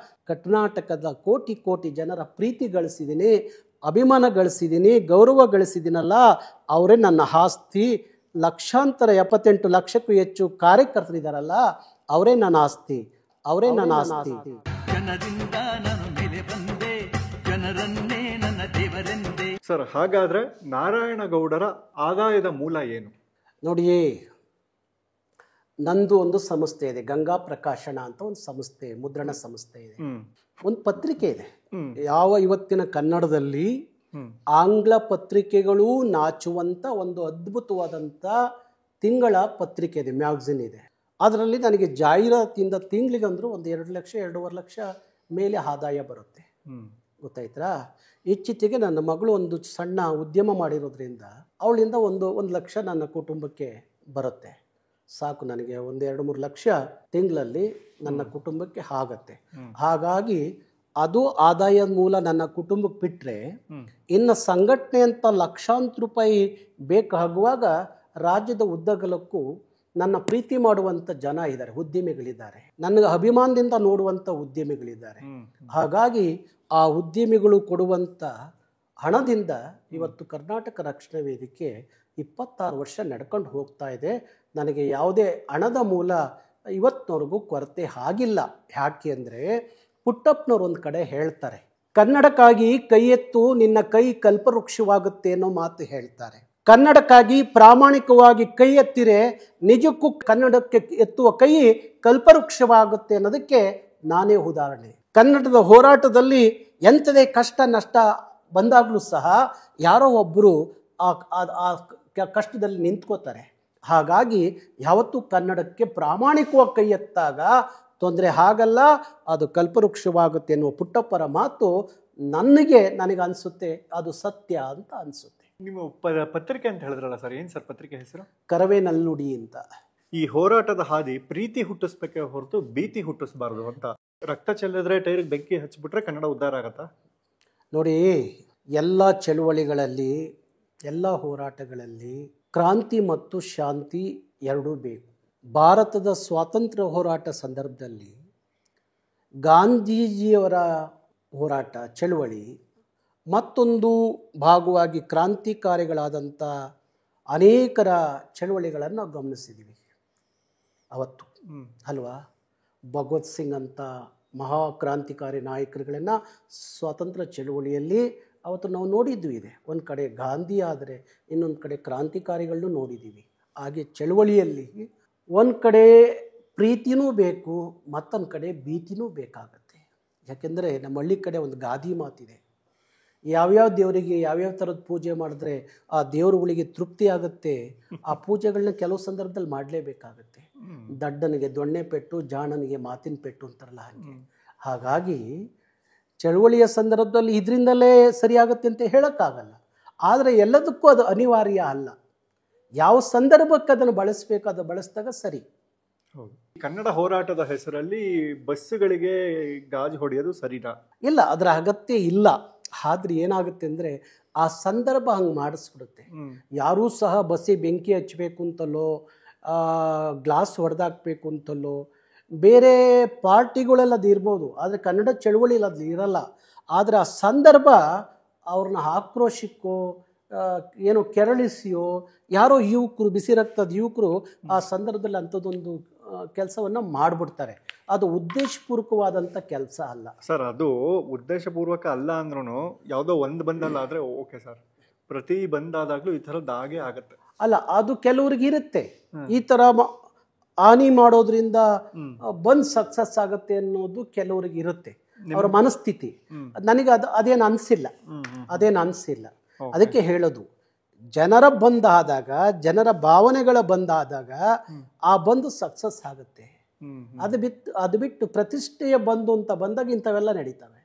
ಕರ್ನಾಟಕದ ಕೋಟಿ ಕೋಟಿ ಜನರ ಪ್ರೀತಿ ಗಳಿಸಿದ್ದೀನಿ, ಅಭಿಮಾನ ಗಳಿಸಿದ್ದೀನಿ, ಗೌರವ ಗಳಿಸಿದ್ದೀನಲ್ಲ, ಅವರೇ ನನ್ನ ಆಸ್ತಿ. ಲಕ್ಷಾಂತರ 78 ಲಕ್ಷಕ್ಕೂ ಹೆಚ್ಚು ಕಾರ್ಯಕರ್ತರಿದ್ದಾರಲ್ಲ, ಅವರೇ ನನ್ನ ಆಸ್ತಿ, ಅವರೇ ನನ್ನ ಆಸ್ತಿ.
ಜನರಿಂದ ನಾನು ಮೇಲೆ ಬಂದೆ, ಜನರನ್ನೇ ನನ್ನ ದೇವರೆಂದೆ.
ಸರ್, ಹಾಗಾದ್ರೆ ನಾರಾಯಣಗೌಡರ ಆದಾಯದ ಮೂಲ ಏನು?
ನೋಡಿ, ನಂದು ಒಂದು ಸಂಸ್ಥೆ ಇದೆ, ಗಂಗಾ ಪ್ರಕಾಶನ ಅಂತ ಒಂದು ಸಂಸ್ಥೆ, ಮುದ್ರಣ ಸಂಸ್ಥೆ ಇದೆ, ಒಂದು ಪತ್ರಿಕೆ ಇದೆ. ಯಾವ ಇವತ್ತಿನ ಕನ್ನಡದಲ್ಲಿ ಆಂಗ್ಲ ಪತ್ರಿಕೆಗಳು ನಾಚುವಂಥ ಒಂದು ಅದ್ಭುತವಾದಂಥ ತಿಂಗಳ ಪತ್ರಿಕೆ ಇದೆ, ಮ್ಯಾಗಝಿನ್ ಇದೆ. ಅದರಲ್ಲಿ ನನಗೆ ಜಾಹೀರಾತಿಂದ ತಿಂಗಳಿಗಂದ್ರೂ ಒಂದು 2 ಲಕ್ಷ 2.5 ಲಕ್ಷ ಮೇಲೆ ಆದಾಯ ಬರುತ್ತೆ. ಗೊತ್ತಾಯ್ತಾ? ಇತ್ತೀಚೆಗೆ ನನ್ನ ಮಗಳು ಒಂದು ಸಣ್ಣ ಉದ್ಯಮ ಮಾಡಿರೋದ್ರಿಂದ ಅವಳಿಂದ ಒಂದು ಲಕ್ಷ ನನ್ನ ಕುಟುಂಬಕ್ಕೆ ಬರುತ್ತೆ. ಸಾಕು, ನನಗೆ 1-2-3 ಲಕ್ಷ ತಿಂಗಳಲ್ಲಿ ನನ್ನ ಕುಟುಂಬಕ್ಕೆ ಆಗತ್ತೆ. ಹಾಗಾಗಿ ಅದು ಆದಾಯದ ಮೂಲ ನನ್ನ ಕುಟುಂಬಕ್ಕೆ ಬಿಟ್ಟರೆ, ಇನ್ನು ಸಂಘಟನೆ ಅಂತ ಲಕ್ಷಾಂತರ ರೂಪಾಯಿ ಬೇಕಾಗುವಾಗ ರಾಜ್ಯದ ಉದ್ದಗಲಕ್ಕೂ ನನ್ನ ಪ್ರೀತಿ ಮಾಡುವಂಥ ಜನ ಇದ್ದಾರೆ, ಉದ್ಯಮಿಗಳಿದ್ದಾರೆ, ನನಗೆ ಅಭಿಮಾನದಿಂದ ನೋಡುವಂಥ ಉದ್ಯಮಿಗಳಿದ್ದಾರೆ. ಹಾಗಾಗಿ ಆ ಉದ್ಯಮಿಗಳು ಕೊಡುವಂಥ ಹಣದಿಂದ ಇವತ್ತು ಕರ್ನಾಟಕ ರಕ್ಷಣಾ ವೇದಿಕೆ 26 ವರ್ಷ ನಡ್ಕೊಂಡು ಹೋಗ್ತಾ ಇದೆ. ನನಗೆ ಯಾವುದೇ ಹಣದ ಮೂಲ ಇವತ್ತಿನವರೆಗೂ ಕೊರತೆ ಆಗಿಲ್ಲ. ಯಾಕೆ ಅಂದರೆ, ಪುಟ್ಟಪ್ಪನವ್ರು ಒಂದು ಕಡೆ ಹೇಳ್ತಾರೆ, ಕನ್ನಡಕ್ಕಾಗಿ ಕೈ ಎತ್ತು ನಿನ್ನ ಕೈ ಕಲ್ಪವೃಕ್ಷವಾಗುತ್ತೆ ಅನ್ನೋ ಮಾತು ಹೇಳ್ತಾರೆ. ಕನ್ನಡಕ್ಕಾಗಿ ಪ್ರಾಮಾಣಿಕವಾಗಿ ಕೈ ಎತ್ತಿರೆ ನಿಜಕ್ಕೂ ಕನ್ನಡಕ್ಕೆ ಎತ್ತುವ ಕೈ ಕಲ್ಪವೃಕ್ಷವಾಗುತ್ತೆ ಅನ್ನೋದಕ್ಕೆ ನಾನೇ ಉದಾಹರಣೆ. ಕನ್ನಡದ ಹೋರಾಟದಲ್ಲಿ ಎಂಥದೇ ಕಷ್ಟ ನಷ್ಟ ಬಂದಾಗಲೂ ಸಹ ಯಾರೋ ಒಬ್ಬರು ಆ ಕಷ್ಟದಲ್ಲಿ ನಿಂತ್ಕೋತಾರೆ. ಹಾಗಾಗಿ ಯಾವತ್ತೂ ಕನ್ನಡಕ್ಕೆ ಪ್ರಾಮಾಣಿಕವಾಗಿ ಕೈ ಎತ್ತಾಗ ತೊಂದರೆ ಆಗಲ್ಲ, ಅದು ಕಲ್ಪವೃಕ್ಷವಾಗುತ್ತೆ ಅನ್ನುವ ಪುಟ್ಟಪ್ಪರ ಮಾತು ನನಗೆ ಅನಿಸುತ್ತೆ ಅದು ಸತ್ಯ ಅಂತ ಅನಿಸುತ್ತೆ.
ನಿಮ್ಮ ಪತ್ರಿಕೆ ಅಂತ ಹೇಳಿದ್ರಲ್ಲ ಸರ್, ಏನು ಸರ್ ಪತ್ರಿಕೆ ಹೆಸರು?
ಕರವೇ ನಲ್ಲುಡಿ ಅಂತ.
ಈ ಹೋರಾಟದ ಹಾದಿ ಪ್ರೀತಿ ಹುಟ್ಟಿಸ್ಬೇಕೇ ಹೊರತು ಭೀತಿ ಹುಟ್ಟಿಸ್ಬಾರ್ದು ಅಂತ. ರಕ್ತ ಚೆಲ್ಲಿದ್ರೆ ಟೈರಿಗೆ ಬೆಂಕಿ ಹಚ್ಚಿಬಿಟ್ರೆ ಕನ್ನಡ ಉದ್ಧಾರ ಆಗತ್ತಾ? ನೋಡಿ, ಎಲ್ಲ ಚಳುವಳಿಗಳಲ್ಲಿ, ಎಲ್ಲ ಹೋರಾಟಗಳಲ್ಲಿ ಕ್ರಾಂತಿ ಮತ್ತು ಶಾಂತಿ ಎರಡೂ ಬೇಕು. ಭಾರತದ ಸ್ವಾತಂತ್ರ್ಯ ಹೋರಾಟ ಸಂದರ್ಭದಲ್ಲಿ ಗಾಂಧೀಜಿಯವರ ಹೋರಾಟ ಚಳುವಳಿ, ಮತ್ತೊಂದು ಭಾಗವಾಗಿ ಕ್ರಾಂತಿಕಾರಿಗಳಾದಂಥ ಅನೇಕರ ಚಳುವಳಿಗಳನ್ನು ನಾವು ಗಮನಿಸಿದ್ದೀವಿ ಅವತ್ತು ಅಲ್ವಾ. ಭಗವತ್ ಸಿಂಗ್ ಅಂತ ಮಹಾ ಕ್ರಾಂತಿಕಾರಿ ನಾಯಕರುಗಳನ್ನು ಸ್ವಾತಂತ್ರ್ಯ ಚಳುವಳಿಯಲ್ಲಿ ಅವತ್ತು ನಾವು ನೋಡಿದ್ದು ಇದೆ. ಒಂದು ಕಡೆ ಗಾಂಧಿ ಆದರೆ ಇನ್ನೊಂದು ಕಡೆ ಕ್ರಾಂತಿಕಾರಿಗಳನ್ನೂ ನೋಡಿದ್ದೀವಿ. ಹಾಗೆ ಚಳುವಳಿಯಲ್ಲಿ ಒಂದು ಕಡೆ ಪ್ರೀತಿನೂ ಬೇಕು, ಮತ್ತೊಂದು ಕಡೆ ಭೀತಿನೂ ಬೇಕಾಗತ್ತೆ. ಯಾಕೆಂದರೆ ನಮ್ಮ ಹಳ್ಳಿ ಕಡೆ ಒಂದು ಗಾದಿ ಮಾತಿದೆ, ಯಾವ್ಯಾವ ದೇವರಿಗೆ ಯಾವ್ಯಾವ ಥರದ ಪೂಜೆ ಮಾಡಿದ್ರೆ ಆ ದೇವರುಗಳಿಗೆ ತೃಪ್ತಿ ಆಗುತ್ತೆ, ಆ ಪೂಜೆಗಳನ್ನ ಕೆಲವು ಸಂದರ್ಭದಲ್ಲಿ ಮಾಡಲೇಬೇಕಾಗತ್ತೆ. ದಡ್ಡನಿಗೆ ದೊಣ್ಣೆ ಪೆಟ್ಟು, ಜಾಣನಿಗೆ ಮಾತಿನ ಪೆಟ್ಟು ಅಂತಾರಲ್ಲ ಹಾಗೆ. ಹಾಗಾಗಿ ಚಳುವಳಿಯ ಸಂದರ್ಭದಲ್ಲಿ ಇದರಿಂದಲೇ ಸರಿಯಾಗುತ್ತೆ ಅಂತ ಹೇಳೋಕ್ಕಾಗಲ್ಲ. ಆದರೆ ಎಲ್ಲದಕ್ಕೂ ಅದು ಅನಿವಾರ್ಯ ಅಲ್ಲ. ಯಾವ ಸಂದರ್ಭಕ್ಕೆ ಅದನ್ನು ಬಳಸಬೇಕು ಅದು ಬಳಸಿದಾಗ ಸರಿ. ಹೌದು. ಕನ್ನಡ ಹೋರಾಟದ ಹೆಸರಲ್ಲಿ ಬಸ್ಸುಗಳಿಗೆ ಗಾಜು ಹೊಡೆಯೋದು ಸರಿನಾ?
ಇಲ್ಲ, ಅದರ ಅಗತ್ಯ ಇಲ್ಲ. ಆದ್ರೆ ಏನಾಗುತ್ತೆ ಅಂದರೆ ಆ ಸಂದರ್ಭ ಹಂಗೆ ಮಾಡಿಸ್ಬಿಡುತ್ತೆ. ಯಾರೂ ಸಹ ಬಸ್ಸಿಗೆ ಬೆಂಕಿ ಹಚ್ಚಬೇಕು ಅಂತಲೋ ಗ್ಲಾಸ್ ಹೊಡೆದಾಕ್ಬೇಕು ಅಂತಲೋ ಬೇರೆ ಪಾರ್ಟಿಗಳೆಲ್ಲ ಅದು ಇರ್ಬೋದು, ಆದರೆ ಕನ್ನಡ ಚಳವಳಿಯಲ್ಲಿ ಅದು ಇರಲ್ಲ. ಆದರೆ ಆ ಸಂದರ್ಭ ಅವ್ರನ್ನ ಆಕ್ರೋಶಕ್ಕೋ ಏನೋ ಕೆರಳಿಸಿಯೋ ಯಾರೋ ಯುವಕರು, ಬಿಸಿ ರಕ್ತದ ಯುವಕರು ಆ ಸಂದರ್ಭದಲ್ಲಿ ಅಂಥದ್ದೊಂದು ಕೆಲಸವನ್ನು ಮಾಡಿಬಿಡ್ತಾರೆ. ಅದು ಉದ್ದೇಶಪೂರ್ವಕವಾದಂಥ ಕೆಲಸ ಅಲ್ಲ
ಸರ್. ಅದು ಉದ್ದೇಶಪೂರ್ವಕ ಅಲ್ಲ ಅಂದ್ರೂ ಯಾವುದೋ ಒಂದು ಬಂದಲ್ಲ ಆದರೆ ಓಕೆ ಸರ್. ಪ್ರತಿ ಬಂದಾದಾಗಲೂ ಈ ಥರದ್ದು ಹಾಗೆ ಆಗುತ್ತೆ.
ಅಲ್ಲ, ಅದು ಕೆಲವ್ರಿಗೆ ಇರುತ್ತೆ. ಈ ಥರ ಹಾನಿ ಮಾಡೋದ್ರಿಂದ ಬಂದ್ ಸಕ್ಸಸ್ ಆಗುತ್ತೆ ಅನ್ನೋದು ಕೆಲವ್ರಿಗೆ ಇರುತ್ತೆ, ಅವರ ಮನಸ್ಥಿತಿ. ನನಗೆ ಅದೇನು ಅನಿಸಿಲ್ಲ. ಅದಕ್ಕೆ ಹೇಳೋದು, ಜನರ ಬಂದಾದಾಗ, ಜನರ ಭಾವನೆಗಳ ಬಂದಾದಾಗ ಆ ಬಂದು ಸಕ್ಸಸ್ ಆಗುತ್ತೆ. ಅದು ಬಿಟ್ಟು ಪ್ರತಿಷ್ಠೆಯ ಬಂದು ಅಂತ ಬಂದಾಗ ಇಂಥವೆಲ್ಲ ನಡೀತವೆ.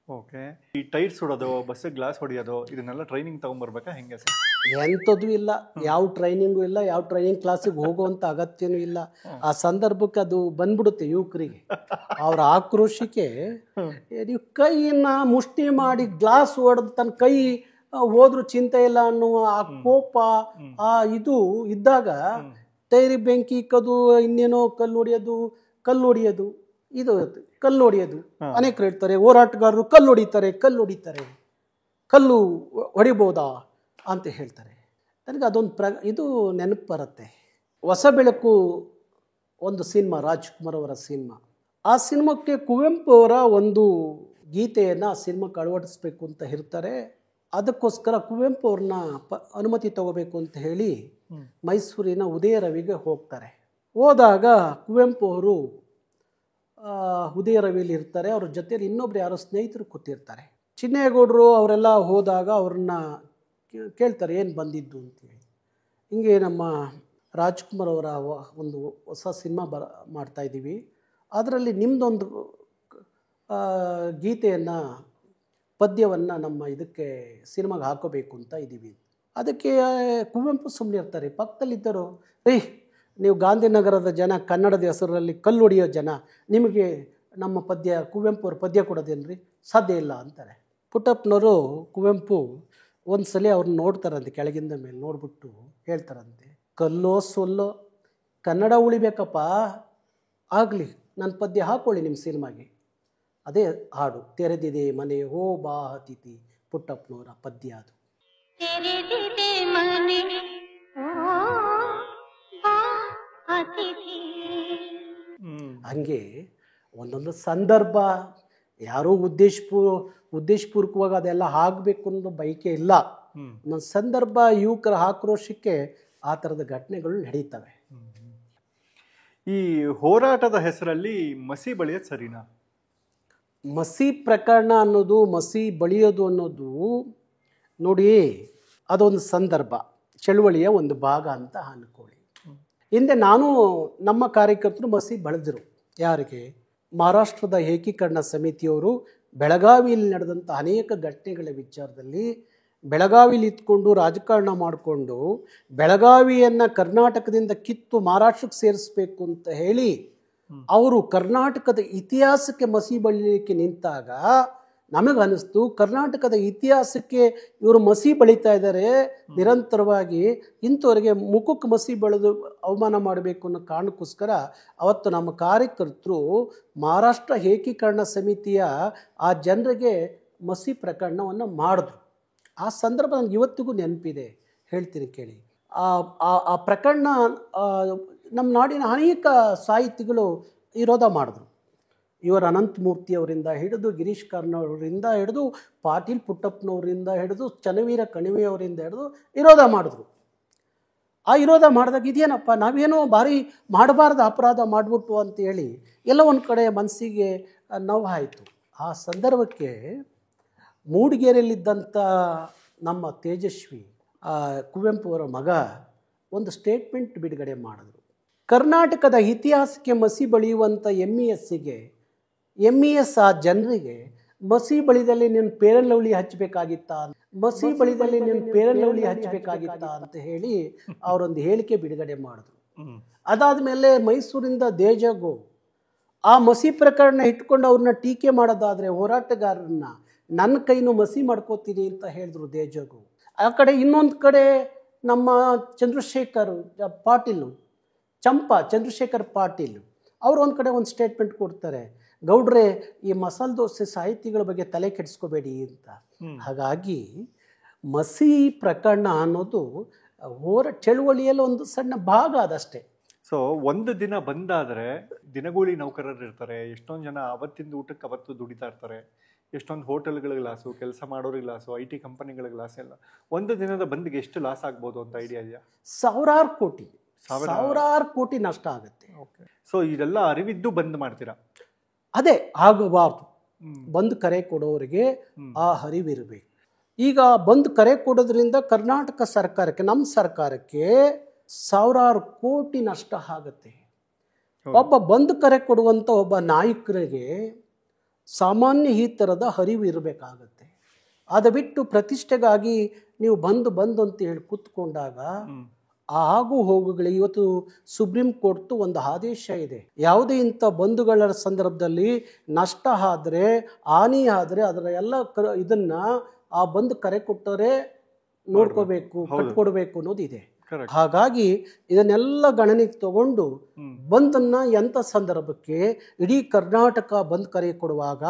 ಓಕೆ. ಈ ಟೈರ್ ಸುಡೋದು, ಬಸ್ ಗ್ಲಾಸ್ ಹೊಡೆಯೋದು, ಇದನ್ನೆಲ್ಲ ಟ್ರೈನಿಂಗ್ ತಗೊಂಡ್ಬರ್ಬೇಕಾ ಹೆಂಗೆ ಸರ್?
ಎಂಥದ್ದು ಇಲ್ಲ, ಯಾವ ಟ್ರೈನಿಂಗು ಇಲ್ಲ, ಯಾವ ಟ್ರೈನಿಂಗ್ ಕ್ಲಾಸಿಗೆ ಹೋಗುವಂಥ ಅಗತ್ಯನೂ ಇಲ್ಲ. ಆ ಸಂದರ್ಭಕ್ಕೆ ಅದು ಬಂದ್ಬಿಡುತ್ತೆ ಯುವಕರಿಗೆ. ಅವರ ಆಕ್ರೋಶಕ್ಕೆ ನೀವು ಕೈಯನ್ನ ಮುಷ್ಟಿ ಮಾಡಿ ಗ್ಲಾಸ್ ಹೊಡೆದು ತನ್ನ ಕೈ ಹೋದ್ರೂ ಚಿಂತೆ ಇಲ್ಲ ಅನ್ನುವ ಆ ಕೋಪ, ಆ ಇದು ಇದ್ದಾಗ ಟೈರಿ ಬೆಂಕಿ ಇಕ್ಕೋದು, ಇನ್ನೇನೋ ಕಲ್ಲು ಹೊಡಿಯೋದು ಇದು ಕಲ್ಲು ಹೊಡೆಯೋದು. ಅನೇಕರು ಹೇಳ್ತಾರೆ ಹೋರಾಟಗಾರರು ಕಲ್ಲು ಹೊಡಿತಾರೆ, ಕಲ್ಲು ಹೊಡಿಬೋದಾ ಅಂತ ಹೇಳ್ತಾರೆ. ನನಗೆ ಅದೊಂದು ಇದು ನೆನಪು ಬರುತ್ತೆ. ಹೊಸ ಬೆಳಕು ಒಂದು ಸಿನಿಮಾ, ರಾಜ್ಕುಮಾರ್ ಅವರ ಸಿನಿಮಾ. ಆ ಸಿನಿಮಾಕ್ಕೆ ಕುವೆಂಪು ಅವರ ಒಂದು ಗೀತೆಯನ್ನು ಆ ಸಿನಿಮಾಕ್ಕೆ ಅಳವಡಿಸ್ಬೇಕು ಅಂತ ಇರ್ತಾರೆ. ಅದಕ್ಕೋಸ್ಕರ ಕುವೆಂಪು ಅವ್ರನ್ನ ಅನುಮತಿ ತಗೋಬೇಕು ಅಂತ ಹೇಳಿ ಮೈಸೂರಿನ ಉದಯ ರವಿಗೆ ಹೋಗ್ತಾರೆ. ಹೋದಾಗ ಕುವೆಂಪು ಅವರು ಉದಯ ರವಿಲಿ ಇರ್ತಾರೆ. ಅವ್ರ ಜೊತೆಯಲ್ಲಿ ಇನ್ನೊಬ್ರು ಯಾರೋ ಸ್ನೇಹಿತರು ಕೂತಿರ್ತಾರೆ. ಚಿನ್ನೇಗೌಡರು ಅವರೆಲ್ಲ ಹೋದಾಗ ಅವ್ರನ್ನ ಕೇಳ್ತಾರೆ ಏನು ಬಂದಿದ್ದು ಅಂತೇಳಿ. ಹಿಂಗೆ ನಮ್ಮ ರಾಜ್ಕುಮಾರ್ ಅವರ ಒಂದು ಹೊಸ ಸಿನಿಮಾ ಮಾಡ್ತಾಯಿದ್ದೀವಿ, ಅದರಲ್ಲಿ ನಿಮ್ಮದೊಂದು ಗೀತೆಯನ್ನು, ಪದ್ಯವನ್ನು ನಮ್ಮ ಇದಕ್ಕೆ ಸಿನಿಮಾಗೆ ಹಾಕೋಬೇಕು ಅಂತ ಇದ್ದೀವಿ. ಅದಕ್ಕೆ ಕುವೆಂಪು ಸುಮ್ಮನೆ ಇರ್ತಾರೆ. ಪಕ್ಕದಲ್ಲಿದ್ದರು, ನೀವು ಗಾಂಧಿನಗರದ ಜನ, ಕನ್ನಡದ ಹೆಸರಲ್ಲಿ ಕಲ್ಲು ಹೊಡೆಯೋ ಜನ, ನಿಮಗೆ ನಮ್ಮ ಪದ್ಯ, ಕುವೆಂಪು ಅವ್ರ ಪದ್ಯ ಕೊಡೋದೇನ್ರಿ? ಸಾಧ್ಯ ಇಲ್ಲ ಅಂತಾರೆ. ಪುಟ್ಟಪ್ಪನವರು ಕುವೆಂಪು ಒಂದು ಸಲ ಅವ್ರನ್ನ ನೋಡ್ತಾರಂತೆ, ಕೆಳಗಿಂದ ಮೇಲೆ ನೋಡ್ಬಿಟ್ಟು ಹೇಳ್ತಾರಂತೆ, ಕಲ್ಲೋ ಸೊಲ್ಲೋ ಕನ್ನಡ ಉಳಿಬೇಕಪ್ಪ, ಆಗಲಿ ನನ್ನ ಪದ್ಯ ಹಾಕೊಳ್ಳಿ ನಿಮ್ಮ ಸಿನಿಮಾಗೆ. ಅದೇ ಹಾಡು ತೆರೆದಿದೆ ಮನೆ ಹೋ ಬಾ ಅತಿಥಿ, ಪುಟ್ಟಪ್ಪನವರ ಪದ್ಯ ಅದು.
ತೆರೆದಿದೆ ಮನೆ ಓ ಬಾ ಅತಿಥಿ.
ಹಂಗೆ ಒಂದೊಂದು ಸಂದರ್ಭ, ಯಾರೂ ಉದ್ದೇಶಪೂರ್ವಕವಾಗಿ ಅದೆಲ್ಲ ಆಗಬೇಕು ಅನ್ನೋ ಬಯಕೆ ಇಲ್ಲ. ಒಂದೊಂದು ಸಂದರ್ಭ ಯುವಕರ ಆಕ್ರೋಶಕ್ಕೆ ಆ ಥರದ ಘಟನೆಗಳು ನಡೀತವೆ.
ಈ ಹೋರಾಟದ ಹೆಸರಲ್ಲಿ ಮಸಿ ಬಳಿಯೋದು ಸರಿನಾ?
ಮಸಿ ಪ್ರಕರಣ ಅನ್ನೋದು, ಮಸಿ ಬಳಿಯೋದು ಅನ್ನೋದು ನೋಡಿ, ಅದೊಂದು ಸಂದರ್ಭ, ಚಳುವಳಿಯ ಒಂದು ಭಾಗ ಅಂತ ಅನ್ಕೊಳ್ಳಿ. ಹಿಂದೆ ನಾನು, ನಮ್ಮ ಕಾರ್ಯಕರ್ತರು ಮಸಿ ಬಳಿದ್ರು. ಯಾರಿಗೆ? ಮಹಾರಾಷ್ಟ್ರದ ಏಕೀಕರಣ ಸಮಿತಿಯವರು ಬೆಳಗಾವಿಯಲ್ಲಿ ನಡೆದಂಥ ಅನೇಕ ಘಟನೆಗಳ ವಿಚಾರದಲ್ಲಿ ಬೆಳಗಾವಿಲಿ ಇದ್ಕೊಂಡು ರಾಜಕಾರಣ ಮಾಡಿಕೊಂಡು ಬೆಳಗಾವಿಯನ್ನು ಕರ್ನಾಟಕದಿಂದ ಕಿತ್ತು ಮಹಾರಾಷ್ಟ್ರಕ್ಕೆ ಸೇರಿಸಬೇಕು ಅಂತ ಹೇಳಿ ಅವರು ಕರ್ನಾಟಕದ ಇತಿಹಾಸಕ್ಕೆ ಮಸಿ ಬಳಿಲಿಕ್ಕೆ ನಿಂತಾಗ ನಮಗನ್ನಿಸ್ತು, ಕರ್ನಾಟಕದ ಇತಿಹಾಸಕ್ಕೆ ಇವರು ಮಸಿ ಬಳಿತಾ ಇದ್ದಾರೆ ನಿರಂತರವಾಗಿ, ಇಂಥವರಿಗೆ ಮುಖಕ್ಕೆ ಮಸಿ ಬೆಳೆದು ಅವಮಾನ ಮಾಡಬೇಕು ಅನ್ನೋ ಕಾರಣಕ್ಕೋಸ್ಕರ ಅವತ್ತು ನಮ್ಮ ಕಾರ್ಯಕರ್ತರು ಮಹಾರಾಷ್ಟ್ರ ಏಕೀಕರಣ ಸಮಿತಿಯ ಆ ಜನರಿಗೆ ಮಸಿ ಪ್ರಕರಣವನ್ನು ಮಾಡಿದ್ರು. ಆ ಸಂದರ್ಭ ನನಗೆ ಇವತ್ತಿಗೂ ನೆನಪಿದೆ, ಹೇಳ್ತೀನಿ ಕೇಳಿ. ಆ ಪ್ರಕರಣ ನಮ್ಮ ನಾಡಿನ ಅನೇಕ ಸಾಹಿತಿಗಳು ವಿರೋಧ ಮಾಡಿದ್ರು. ಇವರ ಅನಂತಮೂರ್ತಿ ಅವರಿಂದ ಹಿಡಿದು, ಗಿರೀಶ್ ಕಾರ್ನಾಡ್ ಹಿಡಿದು, ಪಾಟೀಲ್ ಪುಟ್ಟಪ್ಪನವರಿಂದ ಹಿಡಿದು, ಚನ್ನವೀರ ಕಣಿವೆಯವರಿಂದ ಹಿಡಿದು ವಿರೋಧ ಮಾಡಿದ್ರು. ಆ ವಿರೋಧ ಮಾಡಿದಾಗ ಇದೇನಪ್ಪ, ನಾವೇನೋ ಭಾರಿ ಮಾಡಬಾರ್ದು ಅಪರಾಧ ಮಾಡಿಬಿಟ್ಟು ಅಂತೇಳಿ ಎಲ್ಲ ಒಂದು ಕಡೆ ಮನಸ್ಸಿಗೆ ನೋವಾಯಿತು. ಆ ಸಂದರ್ಭಕ್ಕೆ ಮೂಡಿಗೆರೆಯಲ್ಲಿದ್ದಂಥ ನಮ್ಮ ತೇಜಸ್ವಿ, ಕುವೆಂಪು ಅವರ ಮಗ, ಒಂದು ಸ್ಟೇಟ್ಮೆಂಟ್ ಬಿಡುಗಡೆ ಮಾಡಿದ್ರು. ಕರ್ನಾಟಕದ ಇತಿಹಾಸಕ್ಕೆ ಮಸಿ ಬಳಿಯುವಂಥ MES ಆ ಜನರಿಗೆ ಮಸಿ ಬಳಿದಲ್ಲಿ ನೀನು ಪೇರನ್ ಲವ್ಲಿ ಹಚ್ಚಬೇಕಾಗಿತ್ತಾ, ಮಸಿ ಬಳಿದಲ್ಲಿ ನೀನು ಪೇರನ್ ಲವ್ಲಿ ಹಚ್ಚಬೇಕಾಗಿತ್ತಾ ಅಂತ ಹೇಳಿ ಅವರೊಂದು ಹೇಳಿಕೆ ಬಿಡುಗಡೆ ಮಾಡಿದ್ರು. ಅದಾದಮೇಲೆ ಮೈಸೂರಿಂದ ದೇಜಗೋ ಆ ಮಸಿ ಪ್ರಕರಣ ಇಟ್ಕೊಂಡು ಅವ್ರನ್ನ ಟೀಕೆ ಮಾಡೋದಾದರೆ ಹೋರಾಟಗಾರರನ್ನ ನನ್ನ ಕೈನೂ ಮಸಿ ಮಾಡ್ಕೋತೀನಿ ಅಂತ ಹೇಳಿದ್ರು ದೇಜಗೋ. ಆ ಕಡೆ ಇನ್ನೊಂದು ಕಡೆ ನಮ್ಮ ಚಂದ್ರಶೇಖರ್ ಪಾಟೀಲ್ ಚಂದ್ರಶೇಖರ್ ಪಾಟೀಲ್ ಅವರು ಒಂದು ಕಡೆ ಒಂದು ಸ್ಟೇಟ್ಮೆಂಟ್ ಕೊಡ್ತಾರೆ, ಗೌಡ್ರೆ ಈ ಮಸಾಲೆ ದೋಸೆ ಸಾಹಿತಿಗಳ ಬಗ್ಗೆ ತಲೆ ಕೆಡಿಸ್ಕೋಬೇಡಿ ಅಂತ. ಹಾಗಾಗಿ ಮಸಿ ಪ್ರಕರಣ ಅನ್ನೋದು ಚಳುವಳಿಯಲ್ಲಿ ಒಂದು ಸಣ್ಣ ಭಾಗ ಅದಷ್ಟೇ.
ಸೊ ಒಂದು ದಿನ ಬಂದಾದರೆ ದಿನಗೂಲಿ ನೌಕರರು ಇರ್ತಾರೆ, ಎಷ್ಟೊಂದು ಜನ ಅವತ್ತಿಂದ ಊಟಕ್ಕೆ ಅವತ್ತು ದುಡಿತಾ ಇರ್ತಾರೆ, ಎಷ್ಟೊಂದು ಹೋಟೆಲ್ಗಳ ಗ್ಲಾಸು, ಕೆಲಸ ಮಾಡೋರಿಗೆ ಗ್ಲಾಸು, IT ಕಂಪನಿಗಳ ಗ್ಲಾಸ್ ಎಲ್ಲ. ಒಂದು ದಿನದ ಬಂದಿಗೆ ಎಷ್ಟು ಲಾಸ್ ಆಗ್ಬೋದು ಅಂತ ಐಡಿಯಾ ಇದೆಯಾ?
ಸಾವಿರಾರು ಕೋಟಿ ನಷ್ಟ ಆಗುತ್ತೆ.
ಓಕೆ. ಸೊ ಇದೆಲ್ಲ ಅರಿವಿದ್ದು ಬಂದ್ ಮಾಡ್ತೀರಾ?
ಅದೇ ಆಗಬಾರ್ದು. ಬಂದು ಕರೆ ಕೊಡೋರಿಗೆ ಆ ಅರಿವಿರಬೇಕು. ಈಗ ಬಂದು ಕರೆ ಕೊಡೋದ್ರಿಂದ ಕರ್ನಾಟಕ ಸರ್ಕಾರಕ್ಕೆ, ನಮ್ಮ ಸರ್ಕಾರಕ್ಕೆ ಸಾವಿರಾರು ಕೋಟಿ ನಷ್ಟ ಆಗುತ್ತೆ. ಒಬ್ಬ ಬಂದು ಕರೆ ಕೊಡುವಂಥ ಒಬ್ಬ ನಾಯಕರಿಗೆ ಸಾಮಾನ್ಯ ಈ ಥರದ ಅರಿವು ಇರಬೇಕಾಗತ್ತೆ. ಅದು ಬಿಟ್ಟು ಪ್ರತಿಷ್ಠೆಗಾಗಿ ನೀವು ಬಂದು ಅಂತ ಹೇಳಿ ಕೂತ್ಕೊಂಡಾಗ ಆ ಆಗು ಹೋಗುಗಳಿಗೆ ಇವತ್ತು ಸುಪ್ರೀಂ ಕೋರ್ಟ್ ಒಂದು ಆದೇಶ ಇದೆ, ಯಾವುದೇ ಇಂಥ ಬಂಧುಗಳ ಸಂದರ್ಭದಲ್ಲಿ ನಷ್ಟ ಆದರೆ, ಹಾನಿ ಆದರೆ ಅದರ ಎಲ್ಲ ಇದನ್ನ ಆ ಬಂದು ಕರೆ ಕೊಟ್ಟರೆ ನೋಡ್ಕೋಬೇಕು, ಕಟ್ಕೊಡ್ಬೇಕು ಅನ್ನೋದಿದೆ. ಹಾಗಾಗಿ ಇದನ್ನೆಲ್ಲ ಗಣನೆಗೆ ತಗೊಂಡು ಬಂದನ್ನ ಎಂಥ ಸಂದರ್ಭಕ್ಕೆ ಇಡೀ ಕರ್ನಾಟಕ ಬಂದ್ ಕರೆ ಕೊಡುವಾಗ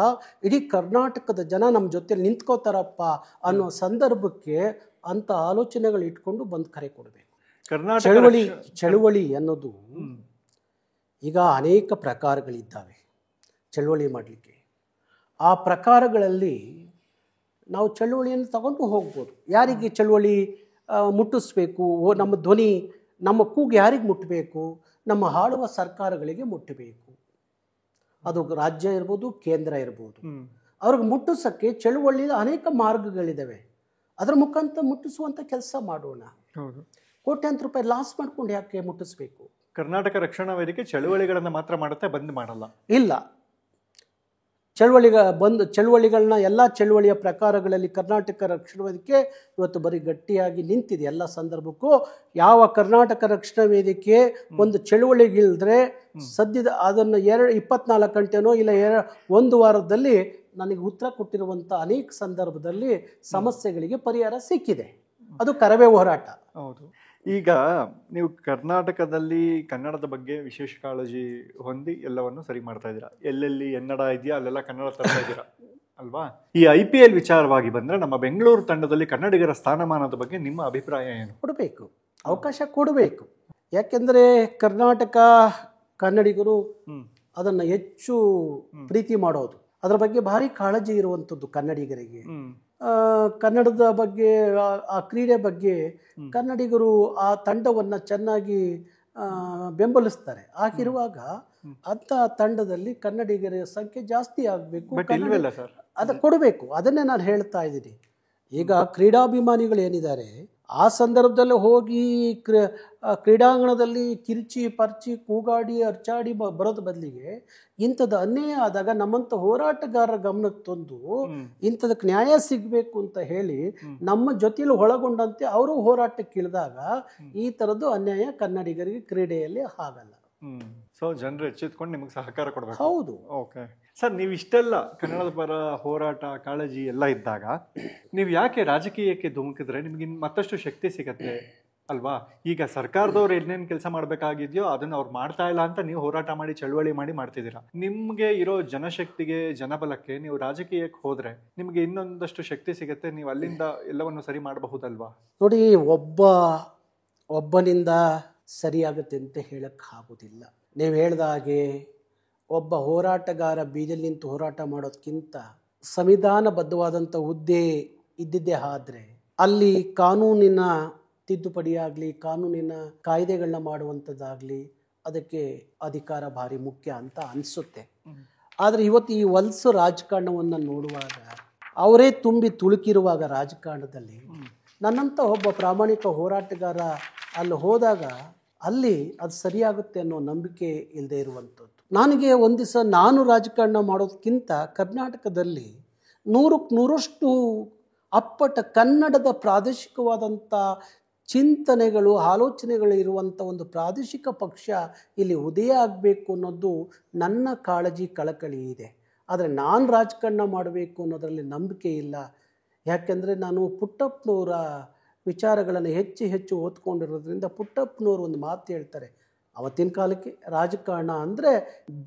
ಇಡೀ ಕರ್ನಾಟಕದ ಜನ ನಮ್ಮ ಜೊತೆ ನಿಂತ್ಕೋತಾರಪ್ಪ ಅನ್ನೋ ಸಂದರ್ಭಕ್ಕೆ ಅಂತ ಆಲೋಚನೆಗಳು ಇಟ್ಕೊಂಡು ಬಂದ್ ಕರೆ ಕೊಡಬೇಕು. ಚಳುವಳಿ ಅನ್ನೋದು ಈಗ ಅನೇಕ ಪ್ರಕಾರಗಳಿದ್ದಾವೆ ಚಳುವಳಿ ಮಾಡಲಿಕ್ಕೆ. ಆ ಪ್ರಕಾರಗಳಲ್ಲಿ ನಾವು ಚಳುವಳಿಯನ್ನು ತಗೊಂಡು ಹೋಗ್ಬೋದು. ಯಾರಿಗೆ ಚಳುವಳಿ ಮುಟ್ಟಿಸ್ಬೇಕು, ನಮ್ಮ ಧ್ವನಿ, ನಮ್ಮ ಕೂಗು ಯಾರಿಗೆ ಮುಟ್ಟಬೇಕು? ನಮ್ಮ ಆಳುವ ಸರ್ಕಾರಗಳಿಗೆ ಮುಟ್ಟಬೇಕು. ಅದು ರಾಜ್ಯ ಇರ್ಬೋದು, ಕೇಂದ್ರ ಇರ್ಬೋದು. ಅವ್ರಿಗೆ ಮುಟ್ಟಿಸೋಕ್ಕೆ ಚಳುವಳಿಯ ಅನೇಕ ಮಾರ್ಗಗಳಿದ್ದಾವೆ. ಅದರ ಮುಖಾಂತರ ಮುಟ್ಟಿಸುವಂಥ ಕೆಲಸ ಮಾಡೋಣ. ಕೋಟ್ಯಾಂತರ ರೂಪಾಯಿ ಲಾಸ್ ಮಾಡ್ಕೊಂಡು ಯಾಕೆ ಮುಟ್ಟಿಸ್ಬೇಕು?
ಕರ್ನಾಟಕ ರಕ್ಷಣಾ ವೇದಿಕೆ ಚಳುವಳಿಗಳನ್ನ ಮಾತ್ರ ಮಾಡುತ್ತೆ, ಬಂದ್ ಮಾಡಲ್ಲ.
ಇಲ್ಲ, ಚಳುವಳಿಗಳನ್ನ ಎಲ್ಲ ಚಳುವಳಿಯ ಪ್ರಕಾರಗಳಲ್ಲಿ ಕರ್ನಾಟಕ ರಕ್ಷಣಾ ವೇದಿಕೆ ಇವತ್ತು ಬರೀ ಗಟ್ಟಿಯಾಗಿ ನಿಂತಿದೆ. ಎಲ್ಲ ಸಂದರ್ಭಕ್ಕೂ ಯಾವ ಕರ್ನಾಟಕ ರಕ್ಷಣಾ ವೇದಿಕೆ ಒಂದು ಚಳುವಳಿಗಿಲ್ದ್ರೆ ಸದ್ಯದ ಅದನ್ನು 24 ಗಂಟೆನೋ ಇಲ್ಲ 1 ವಾರದಲ್ಲಿ ನನಗೆ ಉತ್ತರ ಕೊಟ್ಟಿರುವಂಥ ಅನೇಕ ಸಂದರ್ಭದಲ್ಲಿ ಸಮಸ್ಯೆಗಳಿಗೆ ಪರಿಹಾರ ಸಿಕ್ಕಿದೆ. ಅದು ಕರವೇ ಹೋರಾಟ. ಹೌದು.
ಈಗ ನೀವು ಕರ್ನಾಟಕದಲ್ಲಿ ಕನ್ನಡದ ಬಗ್ಗೆ ವಿಶೇಷ ಕಾಳಜಿ ಹೊಂದಿ ಎಲ್ಲವನ್ನು ಸರಿ ಮಾಡ್ತಾ ಇದ್ದೀರಾ. ಎಲ್ಲೆಲ್ಲಿ ಕನ್ನಡ ಇದೆಯಾ ಅಲ್ಲೆಲ್ಲ ಕನ್ನಡ ತರ್ತಾ ಇದ್ದೀರಾ ಅಲ್ವಾ? ಈ IPL ವಿಚಾರವಾಗಿ ಬಂದ್ರೆ ನಮ್ಮ ಬೆಂಗಳೂರು ತಂಡದಲ್ಲಿ ಕನ್ನಡಿಗರ ಸ್ಥಾನಮಾನದ ಬಗ್ಗೆ ನಿಮ್ಮ ಅಭಿಪ್ರಾಯ ಏನು?
ಕೊಡಬೇಕು, ಅವಕಾಶ ಕೊಡಬೇಕು. ಯಾಕೆಂದ್ರೆ ಕರ್ನಾಟಕ ಕನ್ನಡಿಗರು ಅದನ್ನ ಹೆಚ್ಚು ಪ್ರೀತಿ ಮಾಡೋದು, ಅದರ ಬಗ್ಗೆ ಭಾರಿ ಕಾಳಜಿ ಇರುವಂಥದ್ದು ಕನ್ನಡಿಗರಿಗೆ. ಕನ್ನಡದ ಬಗ್ಗೆ, ಆ ಕ್ರೀಡೆ ಬಗ್ಗೆ ಕನ್ನಡಿಗರು ಆ ತಂಡವನ್ನು ಚೆನ್ನಾಗಿ ಬೆಂಬಲಿಸ್ತಾರೆ. ಆಗಿರುವಾಗ ಅಂಥ ತಂಡದಲ್ಲಿ ಕನ್ನಡಿಗರ ಸಂಖ್ಯೆ ಜಾಸ್ತಿ ಆಗಬೇಕು, ಅದು ಕೊಡಬೇಕು. ಅದನ್ನೇ ನಾನು ಹೇಳ್ತಾ ಇದ್ದೀನಿ. ಈಗ ಕ್ರೀಡಾಭಿಮಾನಿಗಳು ಏನಿದ್ದಾರೆ ಆ ಸಂದರ್ಭದಲ್ಲಿ ಹೋಗಿ ಕ್ರೀಡಾಂಗಣದಲ್ಲಿ ಕಿರ್ಚಿ ಪರ್ಚಿ ಕೂಗಾಡಿ ಅರ್ಚಾಡಿ ಬರೋದು ಬದಲಿಗೆ ಇಂಥದ್ದು ಅನ್ಯಾಯ ಆದಾಗ ನಮ್ಮಂಥ ಹೋರಾಟಗಾರರ ಗಮನಕ್ಕೆ ತಂದು ಇಂಥದಕ್ಕೆ ನ್ಯಾಯ ಸಿಗಬೇಕು ಅಂತ ಹೇಳಿ ನಮ್ಮ ಜೊತೆಲಿ ಒಳಗೊಂಡಂತೆ ಅವರು ಹೋರಾಟಕ್ಕೆ ಇಳಿದಾಗ ಈ ಥರದ್ದು ಅನ್ಯಾಯ ಕನ್ನಡಿಗರಿಗೆ ಕ್ರೀಡೆಯಲ್ಲಿ ಆಗಲ್ಲ.
ಸೊ ಜನರು ಎಚ್ಚೆತ್ಕೊಂಡು ನಿಮಗೆ ಸಹಕಾರ ಕೊಡಬೇಕು.
ಹೌದು.
ಓಕೆ ಸರ್, ನೀವು ಇಷ್ಟೆಲ್ಲ ಕನ್ನಡದ ಪರ ಹೋರಾಟ ಕಾಳಜಿ ಎಲ್ಲ ಇದ್ದಾಗ ನೀವು ಯಾಕೆ ರಾಜಕೀಯಕ್ಕೆ ಧುಮುಕಿದ್ರೆ ನಿಮ್ಗೆ ಮತ್ತಷ್ಟು ಶಕ್ತಿ ಸಿಗತ್ತೆ ಅಲ್ವಾ? ಈಗ ಸರ್ಕಾರದವ್ರು ಏನೇನು ಕೆಲಸ ಮಾಡ್ಬೇಕಾಗಿದೆಯೋ ಅದನ್ನ ಅವ್ರು ಮಾಡ್ತಾ ಇಲ್ಲ ಅಂತ ನೀವು ಹೋರಾಟ ಮಾಡಿ ಚಳವಳಿ ಮಾಡ್ತಿದ್ದೀರಾ. ನಿಮ್ಗೆ ಇರೋ ಜನಶಕ್ತಿಗೆ ಜನಬಲಕ್ಕೆ ನೀವು ರಾಜಕೀಯಕ್ಕೆ ಹೋದ್ರೆ ನಿಮ್ಗೆ ಇನ್ನೊಂದಷ್ಟು ಶಕ್ತಿ ಸಿಗತ್ತೆ, ನೀವು ಅಲ್ಲಿಂದ ಎಲ್ಲವನ್ನು ಸರಿ ಮಾಡಬಹುದಲ್ವಾ?
ನೋಡಿ, ಒಬ್ಬನಿಂದ ಸರಿಯಾಗುತ್ತೆ ಅಂತ ಹೇಳಕ್ ಆಗೋದಿಲ್ಲ. ನೀವು ಹೇಳ್ದ ಹಾಗೆ ಒಬ್ಬ ಹೋರಾಟಗಾರ ಬೀದಿಯಲ್ಲಿ ನಿಂತು ಹೋರಾಟ ಮಾಡೋದಕ್ಕಿಂತ ಸಂವಿಧಾನಬದ್ಧವಾದಂಥ ಹುದ್ದೆ ಇದ್ದಿದ್ದೇ ಆದ್ರೆ ಅಲ್ಲಿ ಕಾನೂನಿನ ತಿದ್ದುಪಡಿಯಾಗಲಿ, ಕಾನೂನಿನ ಕಾಯ್ದೆಗಳನ್ನ ಮಾಡುವಂಥದ್ದಾಗಲಿ ಅದಕ್ಕೆ ಅಧಿಕಾರ ಭಾರಿ ಮುಖ್ಯ ಅಂತ ಅನಿಸುತ್ತೆ. ಆದರೆ ಇವತ್ತು ಈ ವಲಸು ರಾಜಕಾರಣವನ್ನು ನೋಡುವಾಗ, ಅವರೇ ತುಂಬಿ ತುಳುಕಿರುವಾಗ ರಾಜಕಾರಣದಲ್ಲಿ ನನ್ನಂಥ ಒಬ್ಬ ಪ್ರಾಮಾಣಿಕ ಹೋರಾಟಗಾರ ಅಲ್ಲಿ ಹೋದಾಗ ಅಲ್ಲಿ ಅದು ಸರಿಯಾಗುತ್ತೆ ಅನ್ನೋ ನಂಬಿಕೆ ಇಲ್ಲದೆ ಇರುವಂಥದ್ದು. ನನಗೆ ಒಂದು ದಿವಸ ನಾನು ರಾಜಕಾರಣ ಮಾಡೋದಕ್ಕಿಂತ ಕರ್ನಾಟಕದಲ್ಲಿ 100% ಅಪ್ಪಟ ಕನ್ನಡದ ಪ್ರಾದೇಶಿಕವಾದಂಥ ಚಿಂತನೆಗಳು, ಆಲೋಚನೆಗಳು ಇರುವಂಥ ಒಂದು ಪ್ರಾದೇಶಿಕ ಪಕ್ಷ ಇಲ್ಲಿ ಉದಯ ಆಗಬೇಕು ಅನ್ನೋದು ನನ್ನ ಕಾಳಜಿ, ಕಳಕಳಿ ಇದೆ. ಆದರೆ ನಾನು ರಾಜಕಾರಣ ಮಾಡಬೇಕು ಅನ್ನೋದರಲ್ಲಿ ನಂಬಿಕೆ ಇಲ್ಲ. ಯಾಕೆಂದರೆ ನಾನು ಪುಟ್ಟಪ್ಪನವರ ವಿಚಾರಗಳನ್ನು ಹೆಚ್ಚು ಓದ್ಕೊಂಡಿರೋದ್ರಿಂದ ಪುಟ್ಟಪ್ಪನವರು ಒಂದು ಮಾತು ಹೇಳ್ತಾರೆ. ಅವತ್ತಿನ ಕಾಲಕ್ಕೆ ರಾಜಕಾರಣ ಅಂದರೆ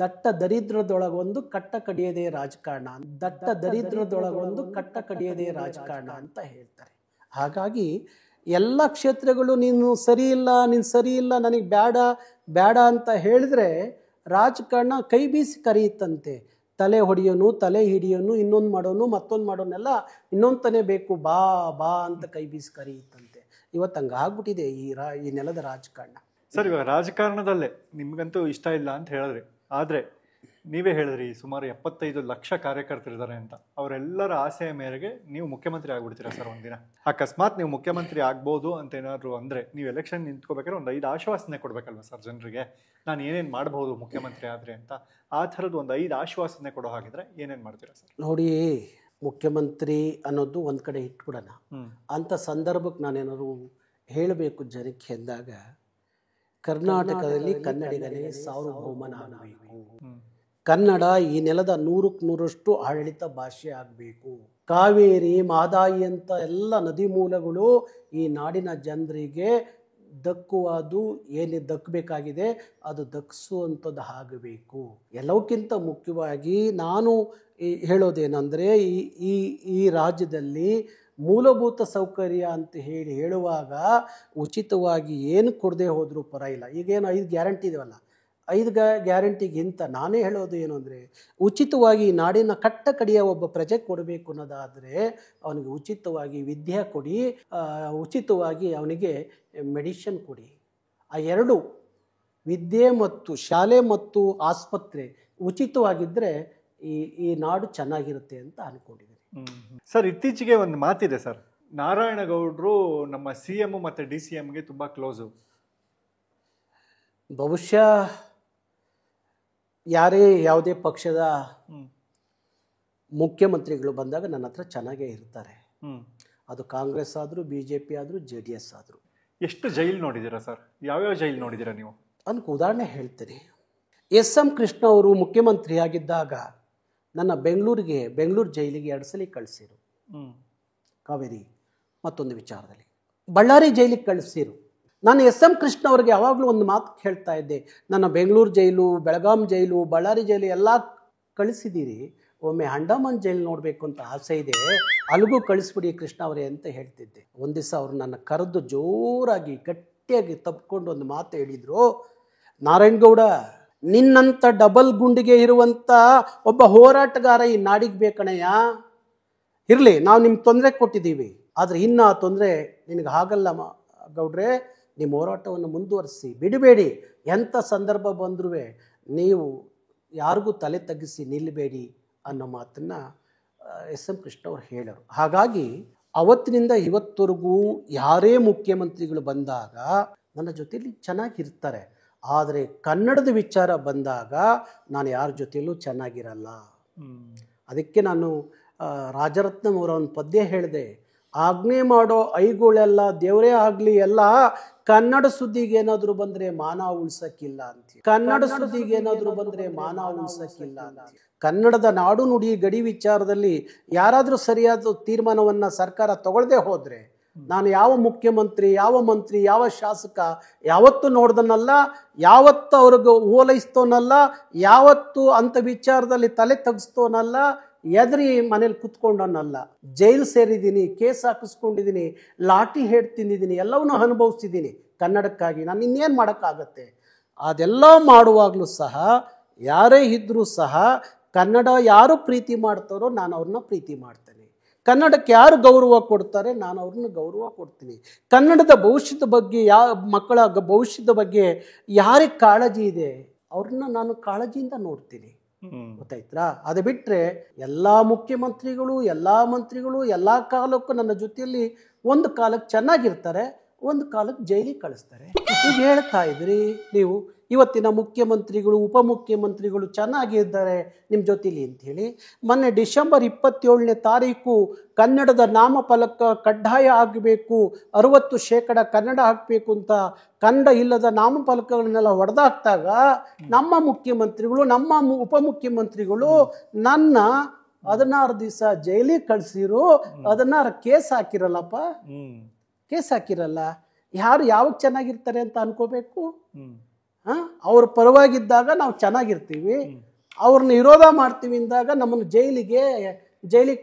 ದಟ್ಟ ದರಿದ್ರದೊಳಗೊಂದು ಕಟ್ಟ ಕಡಿಯದೇ ರಾಜಕಾರಣ, ದಟ್ಟ ದರಿದ್ರದೊಳಗೊಂದು ಕಟ್ಟ ಕಡಿಯದೇ ರಾಜಕಾರಣ ಅಂತ ಹೇಳ್ತಾರೆ. ಹಾಗಾಗಿ ಎಲ್ಲ ಕ್ಷೇತ್ರಗಳು ನೀನು ಸರಿ ಇಲ್ಲ, ನನಗೆ ಬೇಡ ಅಂತ ಹೇಳಿದ್ರೆ ರಾಜಕಾರಣ ಕೈ ಬೀಸಿ ಕರೆಯುತ್ತಂತೆ. ತಲೆ ಹೊಡೆಯೋನು, ತಲೆ ಹಿಡಿಯೋನು, ಇನ್ನೊಂದು ಮಾಡೋನು, ಮತ್ತೊಂದು ಮಾಡೋನೆಲ್ಲ ಇನ್ನೊಂದು ಬೇಕು, ಬಾ ಅಂತ ಕೈ ಬೀಸಿ ಕರೆಯುತ್ತಂತೆ. ಇವತ್ತು ಹಂಗೆ ಆಗ್ಬಿಟ್ಟಿದೆ ಈ ನೆಲದ ರಾಜಕಾರಣ.
ಸರ್, ಇವಾಗ ರಾಜಕಾರಣದಲ್ಲೇ ನಿಮ್ಗಂತೂ ಇಷ್ಟ ಇಲ್ಲ ಅಂತ ಹೇಳಿದ್ರಿ, ಆದರೆ ನೀವೇ ಹೇಳಿದ್ರಿ ಸುಮಾರು 75 ಲಕ್ಷ ಕಾರ್ಯಕರ್ತರಿದ್ದಾರೆ ಅಂತ. ಅವರೆಲ್ಲರ ಆಸೆಯ ಮೇರೆಗೆ ನೀವು ಮುಖ್ಯಮಂತ್ರಿ ಆಗ್ಬಿಡ್ತೀರಾ ಸರ್ ಒಂದಿನ? ಅಕಸ್ಮಾತ್ ನೀವು ಮುಖ್ಯಮಂತ್ರಿ ಆಗ್ಬೋದು ಅಂತ ಏನಾದ್ರು ಅಂದರೆ ನೀವು ಎಲೆಕ್ಷನ್ ನಿಂತ್ಕೋಬೇಕಾದ್ರೆ ಒಂದು 5 ಆಶ್ವಾಸನೆ ಕೊಡಬೇಕಲ್ವ ಸರ್ ಜನರಿಗೆ, ನಾನು ಏನೇನು ಮಾಡಬಹುದು ಮುಖ್ಯಮಂತ್ರಿ ಆದರೆ ಅಂತ? ಆ ಥರದ್ದು ಒಂದು 5 ಆಶ್ವಾಸನೆ ಕೊಡೋ ಹಾಗಿದ್ರೆ ಏನೇನು ಮಾಡ್ತೀರಾ ಸರ್?
ನೋಡಿ, ಮುಖ್ಯಮಂತ್ರಿ ಅನ್ನೋದು ಒಂದು ಕಡೆ ಇಟ್ಬಿಡೋಣ. ಅಂಥ ಸಂದರ್ಭಕ್ಕೆ ನಾನೇನಾದ್ರು ಹೇಳಬೇಕು ಜನಕ್ಕೆ ಎಂದಾಗ, ಕರ್ನಾಟಕದಲ್ಲಿ ಕನ್ನಡಿಗನೇ ಸಾರ್ವಭೌಮನಾಗಬೇಕು. ಕನ್ನಡ ಈ ನೆಲದ 100ಕ್ಕೆ 100ರಷ್ಟು ಆಡಳಿತ ಭಾಷೆ ಆಗಬೇಕು. ಕಾವೇರಿ, ಮಹದಾಯಿ ಅಂತ ಎಲ್ಲ ನದಿ ಮೂಲಗಳು ಈ ನಾಡಿನ ಜನರಿಗೆ ದಕ್ಕುವುದು ಏನು ದಕ್ಕಬೇಕಾಗಿದೆ ಅದು ದಕ್ಕಿಸುವಂಥದ್ದು ಆಗಬೇಕು. ಎಲ್ಲವಕ್ಕಿಂತ ಮುಖ್ಯವಾಗಿ ನಾನು ಹೇಳೋದೇನೆಂದರೆ, ಈ ರಾಜ್ಯದಲ್ಲಿ ಮೂಲಭೂತ ಸೌಕರ್ಯ ಅಂತ ಹೇಳುವಾಗ ಉಚಿತವಾಗಿ ಏನು ಕೊಡದೆ ಹೋದರೂ ಪರವಾಗಿಲ್ಲ. ಈಗೇನು 5 ಗ್ಯಾರಂಟಿ ಇದೆಯಲ್ಲ, 5 ಗ್ಯಾರಂಟಿಗಿಂತ ನಾನೇ ಹೇಳೋದು ಏನು ಅಂದರೆ, ಉಚಿತವಾಗಿ ನಾಡಿನ ಕಟ್ಟ ಕಡೆಯ ಒಬ್ಬ ಪ್ರಜೆ ಕೊಡಬೇಕು ಅನ್ನೋದಾದರೆ ಅವನಿಗೆ ಉಚಿತವಾಗಿ ವಿದ್ಯೆ ಕೊಡಿ, ಉಚಿತವಾಗಿ ಅವನಿಗೆ ಮೆಡಿಷನ್ ಕೊಡಿ. ಆ 2 ವಿದ್ಯೆ ಮತ್ತು ಶಾಲೆ ಮತ್ತು ಆಸ್ಪತ್ರೆ ಉಚಿತವಾಗಿದ್ದರೆ ಈ ನಾಡು ಚೆನ್ನಾಗಿರುತ್ತೆ ಅಂತ ಅಂದ್ಕೊಂಡಿದ್ದೀನಿ.
ಸರ್, ಇತ್ತೀಚೆಗೆ ಒಂದು ಮಾತಿದೆ ಸರ್, ನಾರಾಯಣಗೌಡರು ನಮ್ಮ CM ಮತ್ತು DCMಗೆ ತುಂಬ ಕ್ಲೋಸು.
ಬಹುಶಃ ಯಾವುದೇ ಪಕ್ಷದ ಮುಖ್ಯಮಂತ್ರಿಗಳು ಬಂದಾಗ ನನ್ನ ಹತ್ರ ಚೆನ್ನಾಗೇ ಇರ್ತಾರೆ. ಅದು ಕಾಂಗ್ರೆಸ್ ಆದರೂ, BJP ಆದರೂ, JDS ಆದರೂ.
ಎಷ್ಟು ಜೈಲು ನೋಡಿದ್ದೀರಾ ಸರ್? ಯಾವ್ಯಾವ ಜೈಲು ನೋಡಿದ್ದೀರಾ ನೀವು?
ಅದಕ್ಕೆ ಉದಾಹರಣೆ ಹೇಳ್ತೀನಿ. SM ಕೃಷ್ಣ ಅವರು ಮುಖ್ಯಮಂತ್ರಿ ಆಗಿದ್ದಾಗ ನನ್ನ ಬೆಂಗಳೂರು ಜೈಲಿಗೆ 2 ಸಲ ಕಳಿಸಿರು. ಕಾವೇರಿ ಮತ್ತೊಂದು ವಿಚಾರದಲ್ಲಿ ಬಳ್ಳಾರಿ ಜೈಲಿಗೆ ಕಳಿಸಿರು. ನಾನು SM ಕೃಷ್ಣ ಅವ್ರಿಗೆ ಯಾವಾಗಲೂ ಒಂದು ಮಾತು ಹೇಳ್ತಾ ಇದ್ದೆ, ನನ್ನ ಬೆಂಗಳೂರು ಜೈಲು, ಬೆಳಗಾಂ ಜೈಲು, ಬಳ್ಳಾರಿ ಜೈಲು ಎಲ್ಲ ಕಳಿಸಿದ್ದೀರಿ, ಒಮ್ಮೆ ಅಂಡಮಾನ್ ಜೈಲು ನೋಡಬೇಕು ಅಂತ ಆಸೆ ಇದೆ, ಅಲ್ಲಿಗೂ ಕಳಿಸ್ಬಿಡಿ ಕೃಷ್ಣ ಅವರೇ ಅಂತ ಹೇಳ್ತಿದ್ದೆ. ಒಂದು ದಿವಸ ಅವರು ನನ್ನ ಕರೆದು ಜೋರಾಗಿ ಗಟ್ಟಿಯಾಗಿ ತಪ್ಪಿಕೊಂಡು ಒಂದು ಮಾತು ಹೇಳಿದರು, ನಾರಾಯಣಗೌಡ, ನಿನ್ನಂಥ ಡಬಲ್ ಗುಂಡಿಗೆ ಇರುವಂಥ ಒಬ್ಬ ಹೋರಾಟಗಾರ ಈ ನಾಡಿಗೆ ಬೇಕಣಯ್ಯ. ಇರಲಿ, ನಾವು ನಿಮ್ಗೆ ತೊಂದರೆ ಕೊಟ್ಟಿದ್ದೀವಿ, ಆದರೆ ಇನ್ನು ಆ ತೊಂದರೆ ನಿನಗೆ ಆಗಲ್ಲ ಗೌಡ್ರೆ. ನಿಮ್ಮ ಹೋರಾಟವನ್ನು ಮುಂದುವರಿಸಿ, ಬಿಡಬೇಡಿ. ಎಂಥ ಸಂದರ್ಭ ಬಂದರೂ ನೀವು ಯಾರಿಗೂ ತಲೆ ತಗ್ಗಿಸಿ ನಿಲ್ಲಬೇಡಿ ಅನ್ನೋ ಮಾತನ್ನು SM ಕೃಷ್ಣ ಅವರು ಹೇಳೋರು. ಹಾಗಾಗಿ ಅವತ್ತಿನಿಂದ ಇವತ್ತವರೆಗೂ ಯಾರೇ ಮುಖ್ಯಮಂತ್ರಿಗಳು ಬಂದಾಗ ನನ್ನ ಜೊತೆಯಲ್ಲಿ ಚೆನ್ನಾಗಿರ್ತಾರೆ. ಆದರೆ ಕನ್ನಡದ ವಿಚಾರ ಬಂದಾಗ ನಾನು ಯಾರ ಜೊತೆಯಲ್ಲೂ ಚೆನ್ನಾಗಿರಲ್ಲ. ಅದಕ್ಕೆ ನಾನು ರಾಜರತ್ನಂ ಅವರ ಒಂದು ಪದ್ಯ ಹೇಳಿದೆ, ಆಜ್ಞೆ ಮಾಡೋ ಐಗುಳೆಲ್ಲ ದೇವರೇ ಆಗಲಿ ಎಲ್ಲ, ಕನ್ನಡ ಸುದ್ದಿಗೆ ಏನಾದರೂ ಬಂದರೆ ಮಾನ ಉಳ್ಸಕ್ಕಿಲ್ಲ ಅಂತ. ಕನ್ನಡ ಸುದ್ದಿಗೆ ಏನಾದರೂ ಬಂದರೆ ಮಾನ ಉಳ್ಸಕ್ಕಿಲ್ಲ ಅಂತ. ಕನ್ನಡದ ನಾಡು ನುಡಿ ಗಡಿ ವಿಚಾರದಲ್ಲಿ ಯಾರಾದರೂ ಸರಿಯಾದ ತೀರ್ಮಾನವನ್ನು ಸರ್ಕಾರ ತಗೊಳ್ಳದೆ ಹೋದರೆ ನಾನು ಯಾವ ಮುಖ್ಯಮಂತ್ರಿ, ಯಾವ ಮಂತ್ರಿ, ಯಾವ ಶಾಸಕ ಯಾವತ್ತೂ ನೋಡ್ದನಲ್ಲ, ಯಾವತ್ತು ಅವ್ರಿಗೆ ಓಲೈಸ್ತೋನಲ್ಲ, ಯಾವತ್ತು ಅಂಥ ವಿಚಾರದಲ್ಲಿ ತಲೆ ತಗ್ಸ್ತೋನಲ್ಲ, ಎದ್ರಿ ಮನೇಲಿ ಕುತ್ಕೊಂಡನಲ್ಲ. ಜೈಲು ಸೇರಿದ್ದೀನಿ, ಕೇಸ್ ಹಾಕಿಸ್ಕೊಂಡಿದ್ದೀನಿ, ಲಾಠಿ ಹೇಡ್ ತಿಂದಿದ್ದೀನಿ, ಎಲ್ಲವನ್ನೂ ಅನುಭವಿಸಿದ್ದೀನಿ ಕನ್ನಡಕ್ಕಾಗಿ. ನಾನು ಇನ್ನೇನು ಮಾಡೋಕ್ಕಾಗತ್ತೆ? ಅದೆಲ್ಲ ಮಾಡುವಾಗಲೂ ಸಹ ಯಾರೇ ಇದ್ದರೂ ಸಹ ಕನ್ನಡ ಯಾರು ಪ್ರೀತಿ ಮಾಡ್ತಾರೋ ನಾನು ಅವ್ರನ್ನ ಪ್ರೀತಿ ಮಾಡ್ತೇನೆ. ಕನ್ನಡಕ್ಕೆ ಯಾರು ಗೌರವ ಕೊಡ್ತಾರೆ ನಾನು ಅವ್ರನ್ನ ಗೌರವ ಕೊಡ್ತೀನಿ. ಕನ್ನಡದ ಭವಿಷ್ಯದ ಬಗ್ಗೆ, ಮಕ್ಕಳ ಭವಿಷ್ಯದ ಬಗ್ಗೆ ಯಾರಿಗೆ ಕಾಳಜಿ ಇದೆ ಅವ್ರನ್ನ ನಾನು ಕಾಳಜಿಯಿಂದ ನೋಡ್ತೀನಿ. ಗೊತ್ತಾಯ್ತಾ? ಅದು ಬಿಟ್ಟರೆ ಎಲ್ಲ ಮುಖ್ಯಮಂತ್ರಿಗಳು, ಎಲ್ಲ ಮಂತ್ರಿಗಳು ಎಲ್ಲ ಕಾಲಕ್ಕೂ ನನ್ನ ಜೊತೆಯಲ್ಲಿ ಒಂದು ಕಾಲಕ್ಕೆ ಚೆನ್ನಾಗಿರ್ತಾರೆ, ಒಂದು ಕಾಲಕ್ಕೆ ಜೈಲಿಗೆ ಕಳಿಸ್ತಾರೆ. ಈಗ ಹೇಳ್ತಾ ಇದ್ರಿ ನೀವು ಇವತ್ತಿನ ಮುಖ್ಯಮಂತ್ರಿಗಳು ಉಪಮುಖ್ಯಮಂತ್ರಿಗಳು ಚೆನ್ನಾಗಿದ್ದಾರೆ ನಿಮ್ಮ ಜೊತೆಲಿ ಅಂಥೇಳಿ. ಮೊನ್ನೆ ಡಿಸೆಂಬರ್ 27ನೇ ತಾರೀಕು ಕನ್ನಡದ ನಾಮಫಲಕ ಕಡ್ಡಾಯ ಆಗಬೇಕು, 60% ಕನ್ನಡ ಹಾಕಬೇಕು ಅಂತ ಕನ್ನಡ ಇಲ್ಲದ ನಾಮಫಲಕಗಳನ್ನೆಲ್ಲ ಹೊಡೆದಾಕ್ದಾಗ ನಮ್ಮ ಮುಖ್ಯಮಂತ್ರಿಗಳು ನಮ್ಮ ಉಪಮುಖ್ಯಮಂತ್ರಿಗಳು ನನ್ನ 16 ದಿವಸ ಜೈಲಿಗೆ ಕಳಿಸಿರು, 16 ಕೇಸ್ ಹಾಕಿರಲ್ಲಪ್ಪ, ಕೇಸ್ ಹಾಕಿರಲ್ಲ. ಯಾರು ಯಾವಾಗ ಚೆನ್ನಾಗಿರ್ತಾರೆ ಅಂತ ಅನ್ಕೋಬೇಕು? ಅವ್ರ ಪರವಾಗಿದ್ದಾಗ ನಾವು ಚೆನ್ನಾಗಿರ್ತೀವಿ, ಅವ್ರನ್ನ ವಿರೋಧ ಮಾಡ್ತೀವಿ ಅಂದಾಗ ನಮ್ಮನ್ನು ಜೈಲಿಗೆ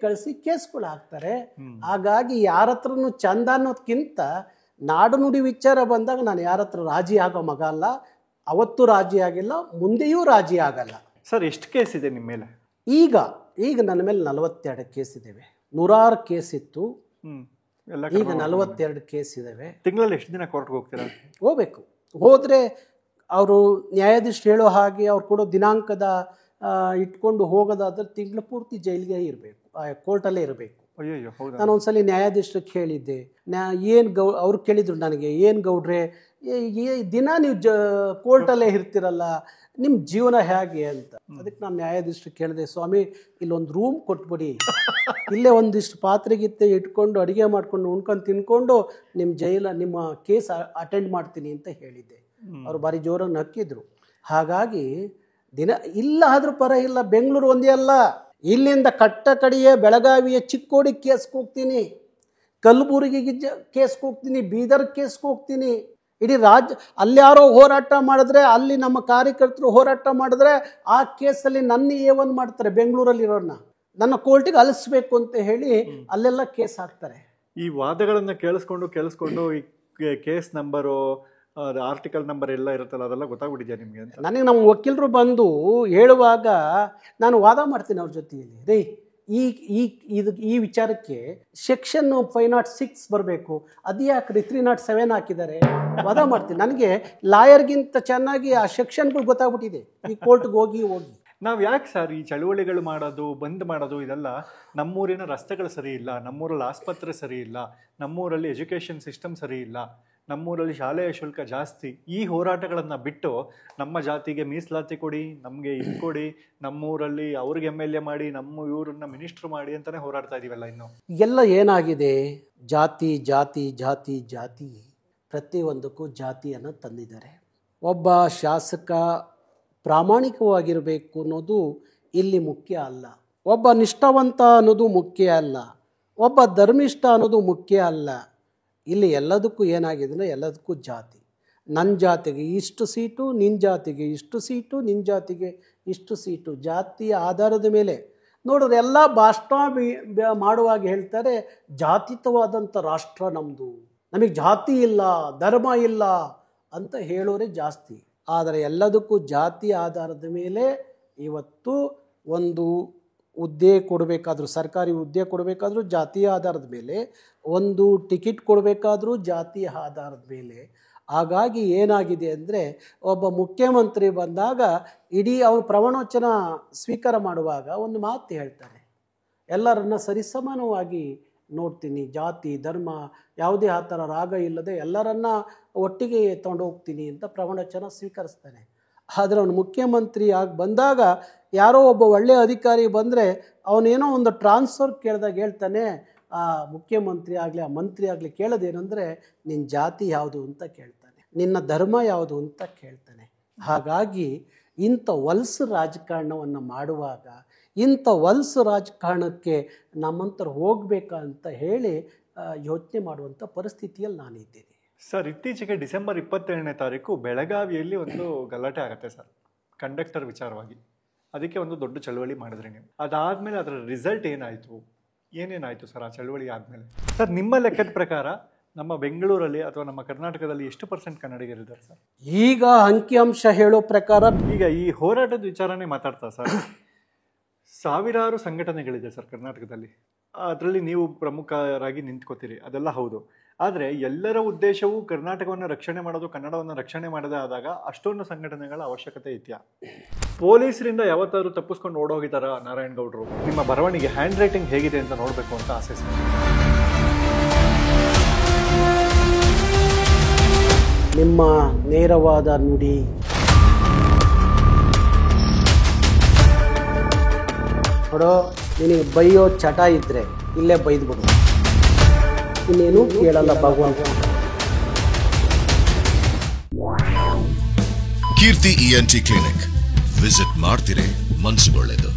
ಕಳಿಸಿ ಕೇಸ್ಗಳು ಹಾಕ್ತಾರೆ. ಹಾಗಾಗಿ ಯಾರ ಹತ್ರನೂ ಚಂದ ಅನ್ನೋದಕ್ಕಿಂತ ನಾಡು ನುಡಿ ವಿಚಾರ ಬಂದಾಗ ನಾನು ಯಾರ ಹತ್ರ ರಾಜಿ ಆಗೋ ಮಗ ಅಲ್ಲ, ಅವತ್ತು ರಾಜಿ ಆಗಿಲ್ಲ, ಮುಂದೆಯೂ ರಾಜಿ ಆಗಲ್ಲ.
ಸರ್ ಎಷ್ಟು ಕೇಸ್ ಇದೆ ನಿಮ್ಮ ಮೇಲೆ?
ಈಗ ನನ್ನ ಮೇಲೆ 42 ಕೇಸ್ ಇದ್ದೇವೆ. 100 ಕೇಸ್ ಇತ್ತು, ಈಗ 42 ಕೇಸ್ ಇದ್ದಾವೆ.
ತಿಂಗಳಲ್ಲಿ ಎಷ್ಟು ದಿನ ಕೋರ್ಟ್ಗೆ ಹೋಗ್ತೀರಾ?
ಹೋಗ್ಬೇಕು. ಹೋದರೆ ಅವರು ನ್ಯಾಯಾಧೀಶರು ಹೇಳೋ ಹಾಗೆ ಅವ್ರು ಕೊಡೋ ದಿನಾಂಕದ ಇಟ್ಕೊಂಡು ಹೋಗೋದಾದ್ರೆ ತಿಂಗಳ ಪೂರ್ತಿ ಜೈಲಿಗೆ ಇರಬೇಕು, ಕೋರ್ಟಲ್ಲೇ ಇರಬೇಕು.
ಅಯ್ಯೋ, ಹೌದಾ?
ನಾನು ಒಂದ್ಸಲಿ ನ್ಯಾಯಾಧೀಶರಿಗೆ ಹೇಳಿದ್ದೆ, ಅವ್ರು ಕೇಳಿದ್ರು ನನಗೆ, ಏನು ಗೌಡ್ರೆ ದಿನ ನೀವು ಕೋರ್ಟಲ್ಲೇ ಇರ್ತಿರಲ್ಲ, ನಿಮ್ಮ ಜೀವನ ಹೇಗೆ ಅಂತ. ಅದಕ್ಕೆ ನಾನು ನ್ಯಾಯಾಧೀಶರಿಗೆ ಕೇಳಿದೆ, ಸ್ವಾಮಿ ಇಲ್ಲೊಂದು ರೂಮ್ ಕೊಟ್ಬಿಡಿ, ಇಲ್ಲೇ ಒಂದಿಷ್ಟು ಪಾತ್ರೆಗಿತ್ತೆ ಇಟ್ಕೊಂಡು ಅಡುಗೆ ಮಾಡ್ಕೊಂಡು ಉಣ್ಕೊಂಡು ತಿನ್ಕೊಂಡು ನಿಮ್ಮ ಕೇಸ್ ಅಟೆಂಡ್ ಮಾಡ್ತೀನಿ ಅಂತ ಹೇಳಿದ್ದೆ. ಅವ್ರು ಭಾರಿ ಜೋರಾಗಿ ನಕ್ಕಿದ್ರು. ಹಾಗಾಗಿ ದಿನ ಇಲ್ಲ ಆದ್ರೂ ಪರ ಇಲ್ಲ, ಬೆಂಗಳೂರು ಒಂದೇ ಅಲ್ಲ, ಇಲ್ಲಿಂದ ಕಟ್ಟಕಡಿಯ ಬೆಳಗಾವಿಯ ಚಿಕ್ಕೋಡಿ ಕೇಸ್ಗೆ ಹೋಗ್ತೀನಿ, ಕಲಬುರಗಿಗೆ ಕೇಸ್ಗೆ ಹೋಗ್ತೀನಿ, ಬೀದರ್ ಕೇಸ್ಗೆ ಹೋಗ್ತೀನಿ. ಇಡೀ ಅಲ್ಯಾರೋ ಹೋರಾಟ ಮಾಡಿದ್ರೆ, ಅಲ್ಲಿ ನಮ್ಮ ಕಾರ್ಯಕರ್ತರು ಹೋರಾಟ ಮಾಡಿದ್ರೆ ಆ ಕೇಸಲ್ಲಿ ನನ್ನ A1 ಮಾಡ್ತಾರೆ. ಬೆಂಗಳೂರಲ್ಲಿರೋನ್ನ ನನ್ನ ಕೋರ್ಟಿಗೆ ಅಲಿಸ್ಬೇಕು ಅಂತ ಹೇಳಿ ಅಲ್ಲೆಲ್ಲ ಕೇಸ್ ಹಾಕ್ತಾರೆ.
ಈ ವಾದಗಳನ್ನ ಕೇಳಿಸ್ಕೊಂಡು ಈ ಕೇಸ್ ನಂಬರು, ಆರ್ಟಿಕಲ್ ನಂಬರ್ ಎಲ್ಲ ಇರುತ್ತಲ್ಲ, ಅದೆಲ್ಲ ಗೊತ್ತಾಗ್ಬಿಟ್ಟಿದ್ಯಾ ನಿಮಗೆ ಅಂತ?
ನನಗೆ ನಮ್ಮ ವಕೀಲರು ಬಂದು ಹೇಳುವಾಗ ನಾನು ವಾದ ಮಾಡ್ತೀನಿ ಅವ್ರ ಜೊತೆಯಲ್ಲಿ. ರೀ ಈ ವಿಚಾರಕ್ಕೆ ಸೆಕ್ಷನ್ 506 ಬರಬೇಕು, ಅದು ಯಾಕ್ರಿ 307 ಹಾಕಿದ್ದಾರೆ, ವಾದ ಮಾಡ್ತೀನಿ. ನನಗೆ ಲಾಯರ್ಗಿಂತ ಚೆನ್ನಾಗಿ ಆ ಸೆಕ್ಷನ್ಗಳು ಗೊತ್ತಾಗ್ಬಿಟ್ಟಿದೆ ಈ ಕೋರ್ಟ್ಗೆ ಹೋಗಿ.
ನಾವು ಯಾಕೆ ಸರ್ ಈ ಚಳುವಳಿಗಳು ಮಾಡೋದು, ಬಂದ್ ಮಾಡೋದು, ಇದೆಲ್ಲ ನಮ್ಮೂರಿನ ರಸ್ತೆಗಳು ಸರಿ ಇಲ್ಲ, ನಮ್ಮೂರಲ್ಲಿ ಆಸ್ಪತ್ರೆ ಸರಿ ಇಲ್ಲ, ನಮ್ಮೂರಲ್ಲಿ ಎಜುಕೇಷನ್ ಸಿಸ್ಟಮ್ ಸರಿ ಇಲ್ಲ, ನಮ್ಮೂರಲ್ಲಿ ಶಾಲೆಯ ಶುಲ್ಕ ಜಾಸ್ತಿ. ಈ ಹೋರಾಟಗಳನ್ನು ಬಿಟ್ಟು ನಮ್ಮ ಜಾತಿಗೆ ಮೀಸಲಾತಿ ಕೊಡಿ, ನಮಗೆ ಇದು ಕೊಡಿ, ನಮ್ಮೂರಲ್ಲಿ ಅವ್ರಿಗೆ MLA ಮಾಡಿ, ನಮ್ಮ ಇವ್ರನ್ನ ಮಿನಿಸ್ಟ್ರು ಮಾಡಿ ಅಂತಾನೆ ಹೋರಾಡ್ತಾ ಇದೀವಲ್ಲ. ಇನ್ನು
ಎಲ್ಲ ಏನಾಗಿದೆ, ಜಾತಿ ಜಾತಿ ಜಾತಿ ಜಾತಿ, ಪ್ರತಿಯೊಂದಕ್ಕೂ ಜಾತಿಯನ್ನು ತಂದಿದ್ದಾರೆ. ಒಬ್ಬ ಶಾಸಕ ಪ್ರಾಮಾಣಿಕವಾಗಿರಬೇಕು ಅನ್ನೋದು ಇಲ್ಲಿ ಮುಖ್ಯ ಅಲ್ಲ, ಒಬ್ಬ ನಿಷ್ಠಾವಂತ ಅನ್ನೋದು ಮುಖ್ಯ ಅಲ್ಲ, ಒಬ್ಬ ಧರ್ಮಿಷ್ಠ ಅನ್ನೋದು ಮುಖ್ಯ ಅಲ್ಲ. ಇಲ್ಲಿ ಎಲ್ಲದಕ್ಕೂ ಏನಾಗಿದೆ ಅಂದರೆ ಎಲ್ಲದಕ್ಕೂ ಜಾತಿ. ನನ್ನ ಜಾತಿಗೆ ಇಷ್ಟು ಸೀಟು, ನಿನ್ನ ಜಾತಿಗೆ ಇಷ್ಟು ಸೀಟು, ನಿನ್ನ ಜಾತಿಗೆ ಇಷ್ಟು ಸೀಟು, ಜಾತಿಯ ಆಧಾರದ ಮೇಲೆ ನೋಡಿದ್ರೆ ಎಲ್ಲ ಭಾಷಣ ಮಾಡುವಾಗ ಹೇಳ್ತಾರೆ ಜಾತಿತವಾದಂಥ ರಾಷ್ಟ್ರ ನಮ್ಮದು, ನಮಗೆ ಜಾತಿ ಇಲ್ಲ, ಧರ್ಮ ಇಲ್ಲ ಅಂತ ಹೇಳೋರೆ ಜಾಸ್ತಿ. ಆದರೆ ಎಲ್ಲದಕ್ಕೂ ಜಾತಿ ಆಧಾರದ ಮೇಲೆ ಇವತ್ತು ಒಂದು ಹುದ್ದೆ ಕೊಡಬೇಕಾದ್ರೂ, ಸರ್ಕಾರಿ ಹುದ್ದೆ ಕೊಡಬೇಕಾದ್ರೂ ಜಾತಿಯ ಆಧಾರದ ಮೇಲೆ, ಒಂದು ಟಿಕೆಟ್ ಕೊಡಬೇಕಾದ್ರೂ ಜಾತಿಯ ಆಧಾರದ ಮೇಲೆ. ಹಾಗಾಗಿ ಏನಾಗಿದೆ ಅಂದರೆ ಒಬ್ಬ ಮುಖ್ಯಮಂತ್ರಿ ಬಂದಾಗ ಇಡೀ ಅವರು ಪ್ರಮಾಣವಚನ ಸ್ವೀಕಾರ ಮಾಡುವಾಗ ಒಂದು ಮಾತು ಹೇಳ್ತಾರೆ, ಎಲ್ಲರನ್ನ ಸರಿಸಮಾನವಾಗಿ ನೋಡ್ತೀನಿ, ಜಾತಿ ಧರ್ಮ ಯಾವುದೇ ಆ ಥರ ರಾಗ ಇಲ್ಲದೆ ಎಲ್ಲರನ್ನ ಒಟ್ಟಿಗೆ ತಗೊಂಡು ಹೋಗ್ತೀನಿ ಅಂತ ಪ್ರಮಾಣವಚನ ಸ್ವೀಕರಿಸ್ತಾನೆ. ಆದರೆ ಅವನು ಮುಖ್ಯಮಂತ್ರಿ ಆಗಿ ಬಂದಾಗ ಯಾರೋ ಒಬ್ಬ ಒಳ್ಳೆಯ ಅಧಿಕಾರಿ ಬಂದರೆ ಅವನೇನೋ ಒಂದು ಟ್ರಾನ್ಸ್ಫರ್ ಕೇಳಿದಾಗ ಹೇಳ್ತಾನೆ, ಆ ಮುಖ್ಯಮಂತ್ರಿ ಆಗಲಿ ಆ ಮಂತ್ರಿ ಆಗಲಿ ಕೇಳೋದೇನೆಂದರೆ ನಿನ್ನ ಜಾತಿ ಯಾವುದು ಅಂತ ಕೇಳ್ತಾನೆ, ನಿನ್ನ ಧರ್ಮ ಯಾವುದು ಅಂತ ಕೇಳ್ತಾನೆ. ಹಾಗಾಗಿ ಇಂಥ ವಲಸು ರಾಜಕಾರಣವನ್ನು ಮಾಡುವಾಗ ಇಂಥ ವಲಸು ರಾಜಕಾರಣಕ್ಕೆ ನಮ್ಮಂತರ ಹೋಗಬೇಕಾ ಅಂತ ಹೇಳಿ ಯೋಚನೆ ಮಾಡುವಂಥ ಪರಿಸ್ಥಿತಿಯಲ್ಲಿ ನಾನಿದ್ದೀನಿ.
ಸರ್, ಇತ್ತೀಚೆಗೆ ಡಿಸೆಂಬರ್ 27ನೇ ತಾರೀಕು ಬೆಳಗಾವಿಯಲ್ಲಿ ಒಂದು ಗಲಾಟೆ ಆಗುತ್ತೆ ಸರ್, ಕಂಡಕ್ಟರ್ ವಿಚಾರವಾಗಿ. ಅದಕ್ಕೆ ಒಂದು ದೊಡ್ಡ ಚಳವಳಿ ಮಾಡಿದ್ರಿ ನೀವು. ಅದಾದಮೇಲೆ ಅದರ ರಿಸಲ್ಟ್ ಏನಾಯಿತು, ಏನೇನಾಯಿತು ಸರ್ ಆ ಚಳವಳಿ ಆದಮೇಲೆ? ಸರ್, ನಿಮ್ಮ ಲೆಕ್ಕದ ಪ್ರಕಾರ ನಮ್ಮ ಬೆಂಗಳೂರಲ್ಲಿ ಅಥವಾ ನಮ್ಮ ಕರ್ನಾಟಕದಲ್ಲಿ ಎಷ್ಟು % ಕನ್ನಡಿಗರಿದ್ದಾರೆ ಸರ್?
ಈಗ ಅಂಕಿಅಂಶ ಹೇಳೋ ಪ್ರಕಾರ,
ಈಗ ಈ ಹೋರಾಟದ ವಿಚಾರನೇ ಮಾತಾಡ್ತಾ ಸರ್, ಸಾವಿರಾರು ಸಂಘಟನೆಗಳಿದೆ ಸರ್ ಕರ್ನಾಟಕದಲ್ಲಿ. ಅದರಲ್ಲಿ ನೀವು ಪ್ರಮುಖರಾಗಿ ನಿಂತ್ಕೋತೀರಿ, ಅದೆಲ್ಲ ಹೌದು. ಆದರೆ ಎಲ್ಲರ ಉದ್ದೇಶವು ಕರ್ನಾಟಕವನ್ನು ರಕ್ಷಣೆ ಮಾಡೋದು, ಕನ್ನಡವನ್ನು ರಕ್ಷಣೆ ಮಾಡದೇ ಆದಾಗ ಅಷ್ಟೊಂದು ಸಂಘಟನೆಗಳ ಅವಶ್ಯಕತೆ ಇದೆಯಾ? ಪೊಲೀಸರಿಂದ ಯಾವತ್ತಾದ್ರೂ ತಪ್ಪಿಸ್ಕೊಂಡು ಓಡೋಗಿದ್ದಾರಾ ನಾರಾಯಣ್ ಗೌಡರು? ನಿಮ್ಮ ಬರವಣಿಗೆ ಹ್ಯಾಂಡ್ ರೈಟಿಂಗ್ ಹೇಗಿದೆ ಅಂತ ನೋಡಬೇಕು ಅಂತ ಆಸೆ ಸರ್.
ನಿಮ್ಮ ನೇರವಾದ ನುಡಿ, ನೋಡೋ ನಿನಗೆ ಬೈಯೋ ಚಟ ಇದ್ದರೆ ಇಲ್ಲೇ ಬೈದ್ಬಿಡು, ಇನ್ನೇನು ಕೇಳಲ್ಲ ಭಗವಂತ.
ಕೀರ್ತಿ ENT ಕ್ಲಿನಿಕ್ ವಿಸಿಟ್ ಮಾಡ್ತಿರೇ ಮನ್ಸುಗೊಳ್ಳೆದು.